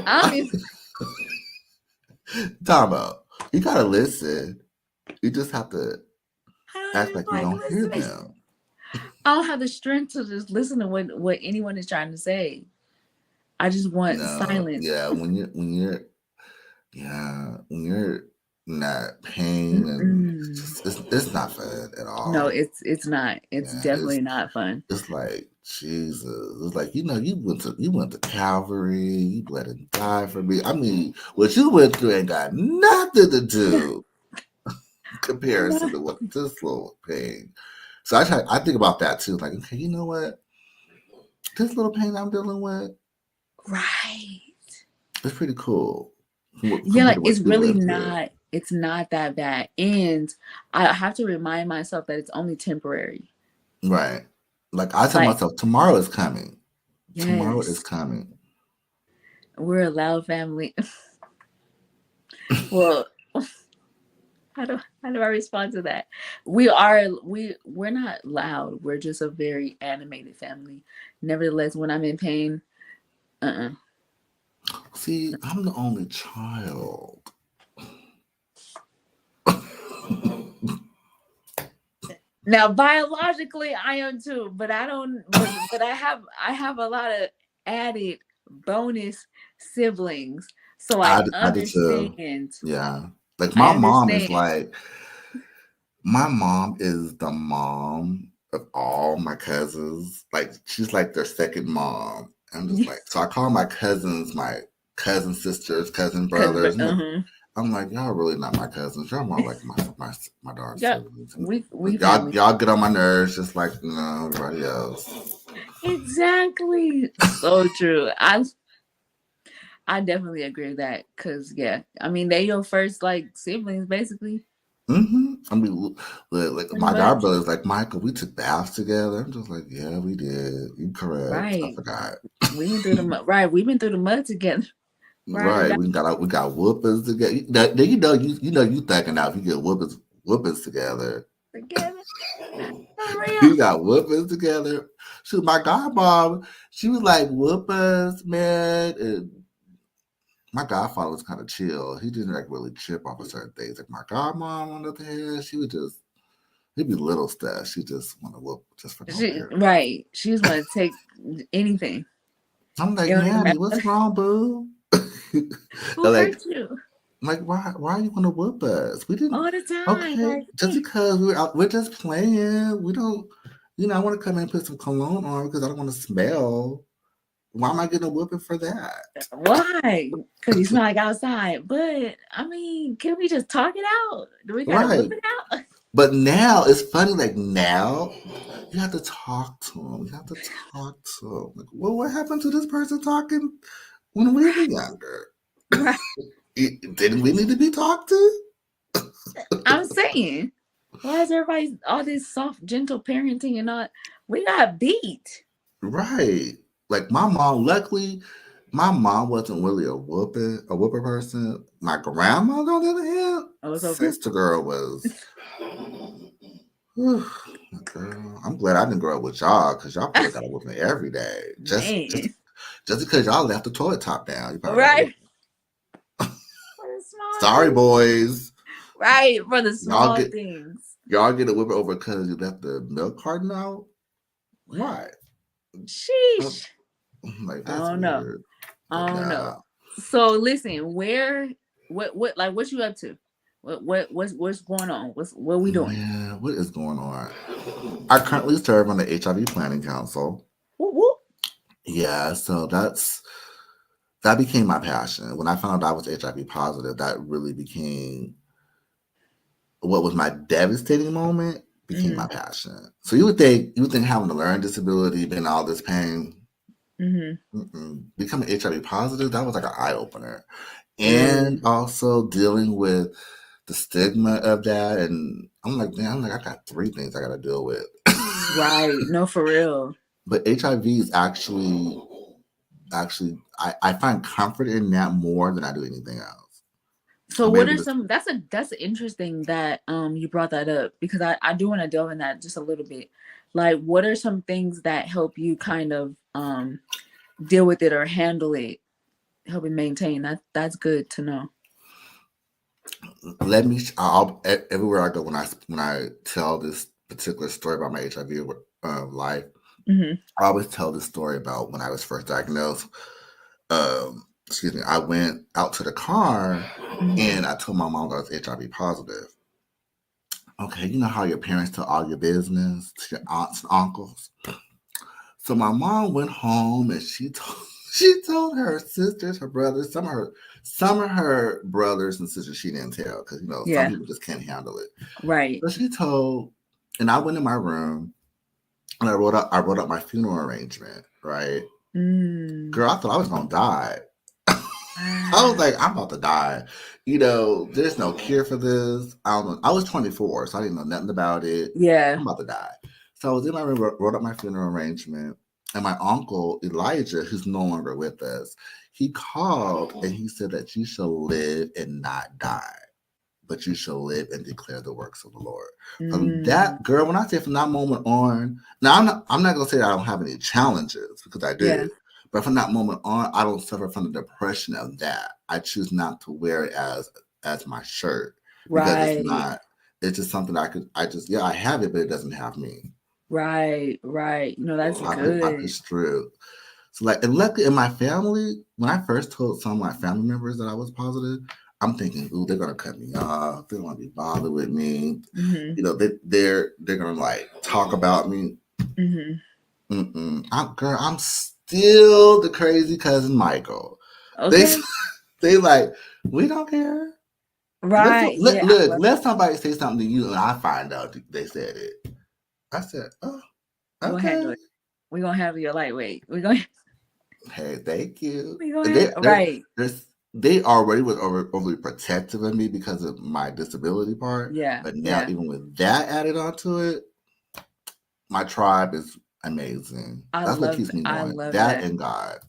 Speaker 1: I don't even.
Speaker 2: Domo, you gotta listen. You just have to
Speaker 1: I don't
Speaker 2: act
Speaker 1: even
Speaker 2: like you
Speaker 1: like
Speaker 2: don't hear
Speaker 1: listening.
Speaker 2: them.
Speaker 1: I don't have the strength to just listen to what anyone is trying to say. I just want
Speaker 2: No,
Speaker 1: silence.
Speaker 2: yeah, when you're in that pain and
Speaker 1: Mm-mm.
Speaker 2: it's not fun at
Speaker 1: No,
Speaker 2: all.
Speaker 1: it's not. It's
Speaker 2: Yeah,
Speaker 1: definitely not fun.
Speaker 2: it's like Jesus. It's like you went to Calvary, you bled and died for me. I mean, what you went through ain't got nothing to do comparison to what this little pain. So I think about that too. Like, okay, you know what? This little pain I'm dealing with,
Speaker 1: Right.
Speaker 2: it's pretty cool
Speaker 1: Yeah,
Speaker 2: compared
Speaker 1: like
Speaker 2: to what
Speaker 1: it's
Speaker 2: you
Speaker 1: really
Speaker 2: went through.
Speaker 1: not. It's not that bad, and I have to remind myself that it's only temporary.
Speaker 2: Right. Like I tell
Speaker 1: Like,
Speaker 2: myself, tomorrow is coming. Tomorrow is
Speaker 1: yes,
Speaker 2: coming.
Speaker 1: we're a loud family. Well, how do I respond to that? We're not loud. We're just a very animated family. Nevertheless, when I'm in pain, uh-uh.
Speaker 2: See, I'm the only child.
Speaker 1: Now biologically I am too, but I don't but I have a lot of added bonus siblings. So
Speaker 2: I did too. Yeah. Like
Speaker 1: I
Speaker 2: my mom is
Speaker 1: understand.
Speaker 2: like my mom is the mom of all my cousins. Like she's like their second mom. I'm just like so I call my cousins my cousin sisters, cousin
Speaker 1: Cause
Speaker 2: brothers.
Speaker 1: uh-huh.
Speaker 2: I'm like, y'all really not my cousins. Y'all more like my dark
Speaker 1: Yeah,
Speaker 2: siblings.
Speaker 1: we
Speaker 2: Y'all
Speaker 1: family.
Speaker 2: y'all get on my nerves just like everybody else.
Speaker 1: Exactly. So true. I definitely agree with that because yeah, I mean they your first like siblings basically,
Speaker 2: I mean, like
Speaker 1: pretty
Speaker 2: my god
Speaker 1: much.
Speaker 2: brother's like Michael. We took baths together. I'm just like, yeah, we did. You correct. I
Speaker 1: Right.
Speaker 2: forgot.
Speaker 1: We been through the mud. Right. We've been through the mud together. Right.
Speaker 2: Right. We got whoopers together. You thinking out if you get whoopers together.
Speaker 1: Together. For real.
Speaker 2: You got whoopers together. Shoot, my godmom, she was like whoopers, man. And my godfather was kind of chill. He didn't like really trip off of certain things. Like my godmom, on the other hand, she would just it'd be little stuff. She just want to whoop just for no apparent.
Speaker 1: Right. She just want to take anything.
Speaker 2: I'm
Speaker 1: It
Speaker 2: like,
Speaker 1: don't even
Speaker 2: Mammy,
Speaker 1: matter
Speaker 2: what's wrong, boo?
Speaker 1: who
Speaker 2: like,
Speaker 1: hurt you
Speaker 2: why you want to whoop us? We didn't.
Speaker 1: all the time.
Speaker 2: Okay,
Speaker 1: Like,
Speaker 2: just because we're just playing. We don't. I want to come in and put some cologne on because I don't want to smell. Why am I getting a whooping for that?
Speaker 1: why? Because you smell like outside. But I mean, can we just talk it out? Do we gotta whip
Speaker 2: Right.
Speaker 1: it out?
Speaker 2: But now it's funny. Like now, you have to talk to him. You have to talk to him. Like, well, what happened to this person talking when we were younger?
Speaker 1: Right.
Speaker 2: Didn't we need to be talked to?
Speaker 1: I'm saying, why is everybody all this soft, gentle parenting and all? We got beat.
Speaker 2: Right. Like my mom, luckily, my mom wasn't really a whooper person. My grandma, on the other hand,
Speaker 1: Oh, it's over.
Speaker 2: sister girl was. Whew, girl, I'm glad I didn't grow up with y'all because y'all probably got a whooping every day. Just
Speaker 1: Man.
Speaker 2: just because y'all left the toilet top down, you probably got a
Speaker 1: Right.
Speaker 2: whooping.
Speaker 1: For the small
Speaker 2: Sorry,
Speaker 1: things.
Speaker 2: boys.
Speaker 1: Right. For the
Speaker 2: Y'all
Speaker 1: small
Speaker 2: get
Speaker 1: things.
Speaker 2: y'all get a whooping over because you left the milk carton out.
Speaker 1: What?
Speaker 2: Why? I'm
Speaker 1: Sheesh.
Speaker 2: like,
Speaker 1: I
Speaker 2: that's
Speaker 1: don't know.
Speaker 2: weird. But
Speaker 1: I don't know.
Speaker 2: nah.
Speaker 1: So listen, what like what you up to? What's going on? What we doing?
Speaker 2: Man, what is going on? I currently serve on the HIV Planning Council.
Speaker 1: Whoop, whoop.
Speaker 2: Yeah, so that became my passion. When I found out I was HIV positive, that really became what was my devastating moment became my
Speaker 1: Mhm.
Speaker 2: passion. So you would think having a learning disability, being all this pain,
Speaker 1: Mhm.
Speaker 2: becoming HIV positive, that was like an eye opener. And
Speaker 1: Ooh.
Speaker 2: also dealing with the stigma of that. And I'm like, I got three things I got to deal with.
Speaker 1: Right. No, for real.
Speaker 2: But HIV is actually I find comfort in that more than I do anything else.
Speaker 1: So
Speaker 2: I'm
Speaker 1: what
Speaker 2: able
Speaker 1: are
Speaker 2: to
Speaker 1: some that's interesting that you brought that up because I do want to delve in that just a little bit. Like what are some things that help you kind of deal with it or handle it, help you maintain that's good to know.
Speaker 2: let me. Everywhere I go when I tell this particular story about my HIV life,
Speaker 1: Mhm.
Speaker 2: I always tell this story about when I was first diagnosed. Excuse me. I went out to the car
Speaker 1: Mhm.
Speaker 2: and I told my mom that I was HIV positive. Okay, you know how your parents tell all your business to your aunts and uncles. So my mom went home and she told she told her sisters, her brothers, some of her brothers and sisters she didn't tell because some
Speaker 1: Yeah.
Speaker 2: people just can't handle it.
Speaker 1: Right.
Speaker 2: So she told, and I went in my room and I wrote up my funeral arrangement. Right,
Speaker 1: Mm.
Speaker 2: girl, I thought I was gonna die. I was
Speaker 1: Ah.
Speaker 2: like, I'm about to die. There's no cure for this. I don't know. I was 24, so I didn't know nothing about it.
Speaker 1: Yeah.
Speaker 2: I'm about to die. So I was in my room, wrote up my funeral arrangement, and my uncle Elijah, who's no longer with us, he called and he said that you shall live and not die, but you shall live and declare the works of the Lord. From
Speaker 1: Mm.
Speaker 2: that girl, when I say from that moment on, now I'm not gonna say that I don't have any challenges because I
Speaker 1: Yeah.
Speaker 2: do. But from that moment on, I don't suffer from the depression of that. I choose not to wear it as my shirt because it's
Speaker 1: Right.
Speaker 2: not. It's just something I just I have it, but it doesn't have me.
Speaker 1: Right. Right. No, that's
Speaker 2: I
Speaker 1: good.
Speaker 2: push through. So like, and luckily in my family, when I first told some of my family members that I was positive, I'm thinking, ooh, they're gonna cut me off. They don't want to be bothered with me.
Speaker 1: Mhm.
Speaker 2: They're gonna like talk about me.
Speaker 1: Mhm.
Speaker 2: Girl, I'm still the crazy cousin Michael. They
Speaker 1: Okay.
Speaker 2: they like we don't care.
Speaker 1: Right. Yeah, I
Speaker 2: Look,
Speaker 1: love
Speaker 2: let somebody say something to you and I find out they said it. I said, oh,
Speaker 1: we're gonna handle
Speaker 2: okay.
Speaker 1: it. We're gonna handle your lightweight. We're gonna
Speaker 2: Hey, thank you.
Speaker 1: we gonna
Speaker 2: They,
Speaker 1: right.
Speaker 2: they already was overly protective of me because of my disability part.
Speaker 1: Yeah,
Speaker 2: But now,
Speaker 1: yeah.
Speaker 2: even with that added onto it, my tribe is amazing. That's what keeps me
Speaker 1: I
Speaker 2: going.
Speaker 1: love
Speaker 2: That
Speaker 1: that.
Speaker 2: and God.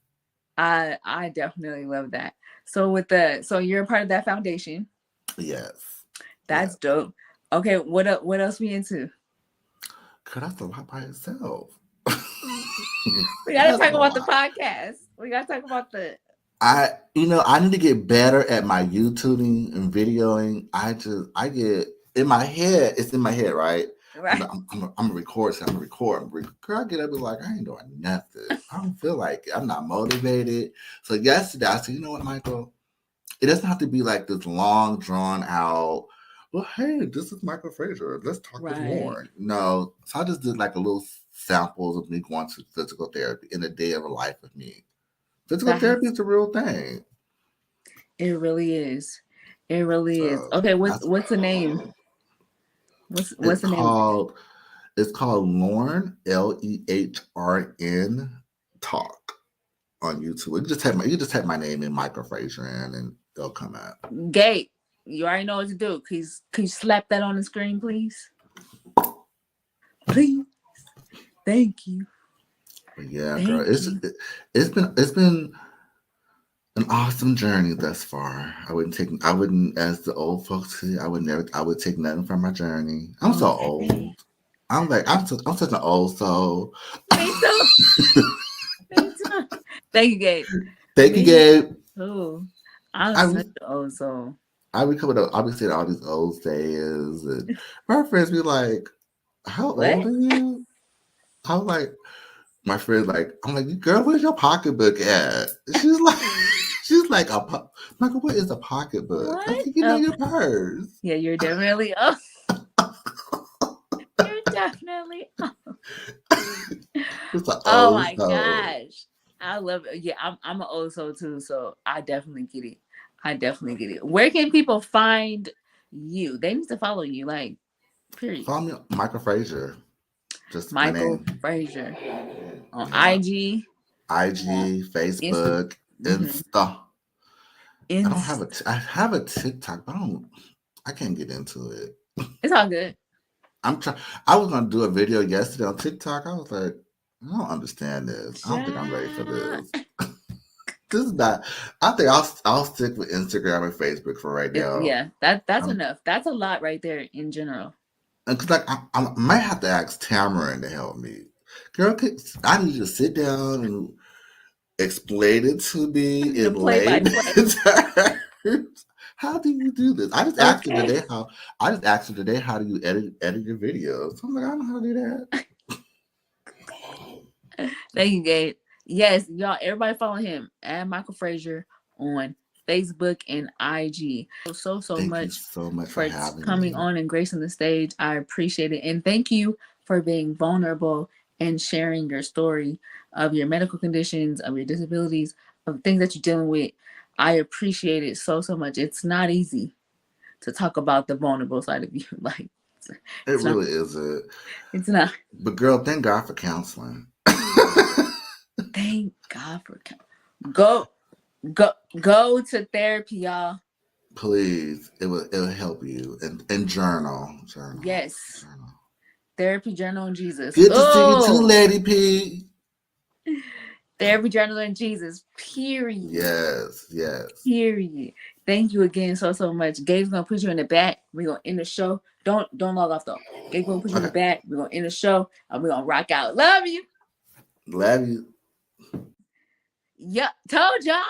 Speaker 1: I definitely love that. So so you're a part of that foundation.
Speaker 2: Yes.
Speaker 1: That's
Speaker 2: Yes.
Speaker 1: dope. Okay, what else we into?
Speaker 2: Cause that's a lot by itself.
Speaker 1: We gotta
Speaker 2: That's
Speaker 1: talk
Speaker 2: a
Speaker 1: about the
Speaker 2: lot.
Speaker 1: podcast. We gotta talk about the
Speaker 2: I need to get better at my YouTubing and videoing. I get in my head. It's in my head, right? I'm
Speaker 1: right.
Speaker 2: like, I'm a record. So I'm a record. Girl, I get up and like I ain't doing nothing. I don't feel like it. I'm not motivated. So yesterday I said, you know what, Michael? It doesn't have to be like this long, drawn out. Well, hey, this is Michael Frazier. Let's talk with
Speaker 1: Right.
Speaker 2: Lauren. No, so I just did like a little samples of me going to physical therapy in a day of a life of me. Physical therapy
Speaker 1: That's
Speaker 2: is a real thing.
Speaker 1: it really is. It really is.
Speaker 2: So
Speaker 1: Okay,
Speaker 2: that's
Speaker 1: what's the name? What's
Speaker 2: it's
Speaker 1: the name?
Speaker 2: called it's called Lehrn Lehrn Talk on YouTube. You can just type my name in Michael Frazier in and it'll come out.
Speaker 1: Gate. You already know what to do. Can you slap that on the screen, please? Please. Thank you.
Speaker 2: But yeah, girl,
Speaker 1: Thank you.
Speaker 2: it's been an awesome journey thus far. I wouldn't as the old folks say, I would take nothing from my journey. I'm so
Speaker 1: Okay.
Speaker 2: old. I'm such an old soul.
Speaker 1: Me too. Me too. Thank you, Gabe.
Speaker 2: Thank you,
Speaker 1: Me
Speaker 2: Gabe.
Speaker 1: too. I'm
Speaker 2: I
Speaker 1: such an old soul.
Speaker 2: I be coming up, I be saying all these old sayings, and my friends be like, "How
Speaker 1: What?
Speaker 2: old are you?" I'm like, my friend like, I'm like, "Girl, where's your pocketbook at?" She's like, she's like, Michael, what is a pocketbook? I
Speaker 1: What?
Speaker 2: think you know your purse.
Speaker 1: Yeah, you're definitely oh, you're definitely
Speaker 2: It's an
Speaker 1: oh
Speaker 2: old
Speaker 1: my
Speaker 2: soul.
Speaker 1: gosh. I love it. Yeah, I'm an old soul too, so I definitely get it. I definitely get it. Where can people find you? They need to follow you, like, period.
Speaker 2: Follow me, Michael Frazier. Just my
Speaker 1: Michael
Speaker 2: name.
Speaker 1: Frazier on
Speaker 2: Yeah.
Speaker 1: IG,
Speaker 2: IG,
Speaker 1: Insta,
Speaker 2: Facebook,
Speaker 1: mm-hmm.
Speaker 2: Insta.
Speaker 1: Insta.
Speaker 2: I have a TikTok, but I can't get into it.
Speaker 1: It's all good.
Speaker 2: I'm trying. I was gonna do a video yesterday on TikTok. I was like, I don't understand this. I don't think I'm ready for
Speaker 1: Ja-
Speaker 2: this. This is not. I think I'll stick with Instagram and Facebook for right now.
Speaker 1: Yeah, that's enough. That's a lot right there in general.
Speaker 2: Because like I might have to ask Tamarin to help me. Girl, I need you to sit down and explain it to me
Speaker 1: The
Speaker 2: in
Speaker 1: play by
Speaker 2: layman
Speaker 1: play.
Speaker 2: terms. How do you do this?
Speaker 1: Okay.
Speaker 2: I just asked her today how do you edit your videos? I'm like, I don't know how to do that.
Speaker 1: Thank you, Gabe. Yes, y'all, everybody follow him at Michael Frazier on Facebook and IG. So
Speaker 2: Thank you
Speaker 1: much
Speaker 2: so much for
Speaker 1: for
Speaker 2: having
Speaker 1: coming
Speaker 2: me.
Speaker 1: on and gracing the stage. I appreciate it. And thank you for being vulnerable and sharing your story of your medical conditions, of your disabilities, of things that you're dealing with. I appreciate it so much. It's not easy to talk about the vulnerable side of you. Like,
Speaker 2: It
Speaker 1: it's not.
Speaker 2: really isn't.
Speaker 1: It's not.
Speaker 2: But girl, thank God for counseling.
Speaker 1: Thank God for go go go to therapy, y'all.
Speaker 2: Please, it will help you and
Speaker 1: Yes,
Speaker 2: journal.
Speaker 1: therapy journal and Jesus.
Speaker 2: Good to see you too,
Speaker 1: Oh,
Speaker 2: Lady P.
Speaker 1: therapy journal and Jesus. Period.
Speaker 2: Yes, yes.
Speaker 1: Period. Thank you again so much. Gabe's gonna put you in the back. We're gonna end the show. Don't log off though. Gabe's gonna put you in the
Speaker 2: Okay,
Speaker 1: back. We're gonna end the show and we're gonna rock out. Love you.
Speaker 2: love you.
Speaker 1: Yup. Told y'all.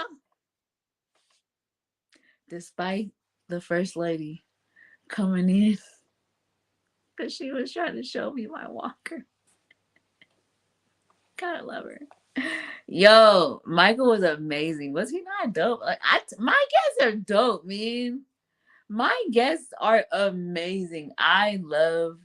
Speaker 1: Despite the first lady coming in because she was trying to show me my walker. Gotta love her. Yo, Michael was amazing. Was he not dope? Like my guests are dope, man. My guests are amazing. I love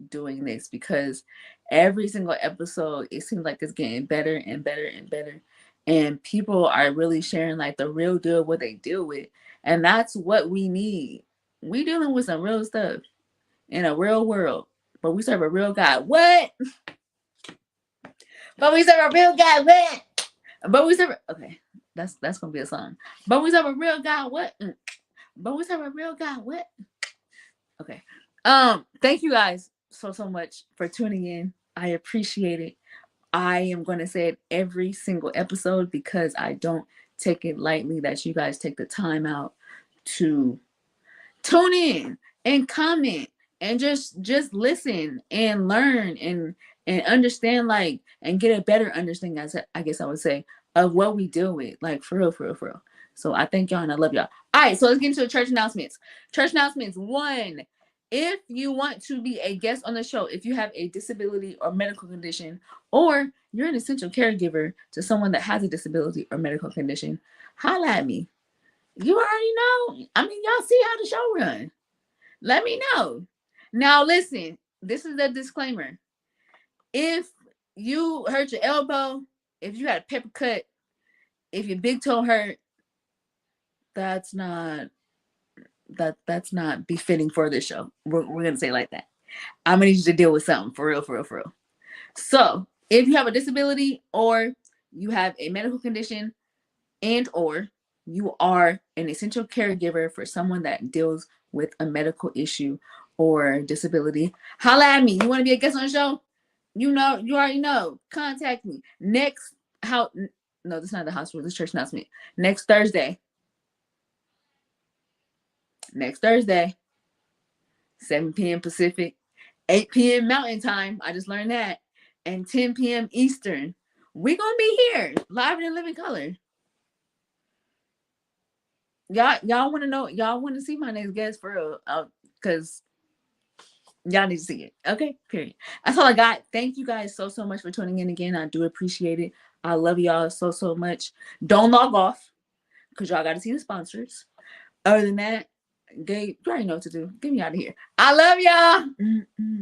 Speaker 1: doing this because every single episode it seems like it's getting better and better and better. And people are really sharing like the real deal what they deal with. And that's what we need. We dealing with some real stuff in a real world, but we serve a real God. What? But we serve a real God. What? But we serve. Okay, that's gonna be a song. But we serve a real God. What? But we serve a real God. What? Okay. Thank you guys so much for tuning in. I appreciate it. I am going to say it every single episode because I don't take it lightly that you guys take the time out to tune in and comment and just listen and learn and understand, like, and get a better understanding, as I guess I would say, of what we deal with, like, for real, for real, for real. So I thank y'all and I love y'all. All right, so let's get into the church announcements. Church announcements. One, if you want to be a guest on the show, if you have a disability or medical condition, or you're an essential caregiver to someone that has a disability or medical condition, holla at me. You already know. I mean, y'all see how the show run. Let me know. Now, listen, this is a disclaimer. If you hurt your elbow, if you had a pepper cut, if your big toe hurt, that's not that's not befitting for this show. We're gonna say it like that. I'm gonna need you to deal with something for real, for real, for real. So, if you have a disability or you have a medical condition, and or you are an essential caregiver for someone that deals with a medical issue or disability, holla at me. You want to be a guest on the show? You know, you already know. Contact me. Next, how? No, this is not the hospital. This church announcement. Next Thursday. Next Thursday, 7 p.m. Pacific, 8 p.m. Mountain Time. I just learned that, and 10 p.m. Eastern. We're gonna be here live and in living color. Y'all want to know? Y'all want to see my next guest for real? Because y'all need to see it. Okay, period. That's all I got. Thank you guys so much for tuning in again. I do appreciate it. I love y'all so much. Don't log off because y'all got to see the sponsors. Other than that, Gabe, you already know what to do. Get me out of here. I love y'all.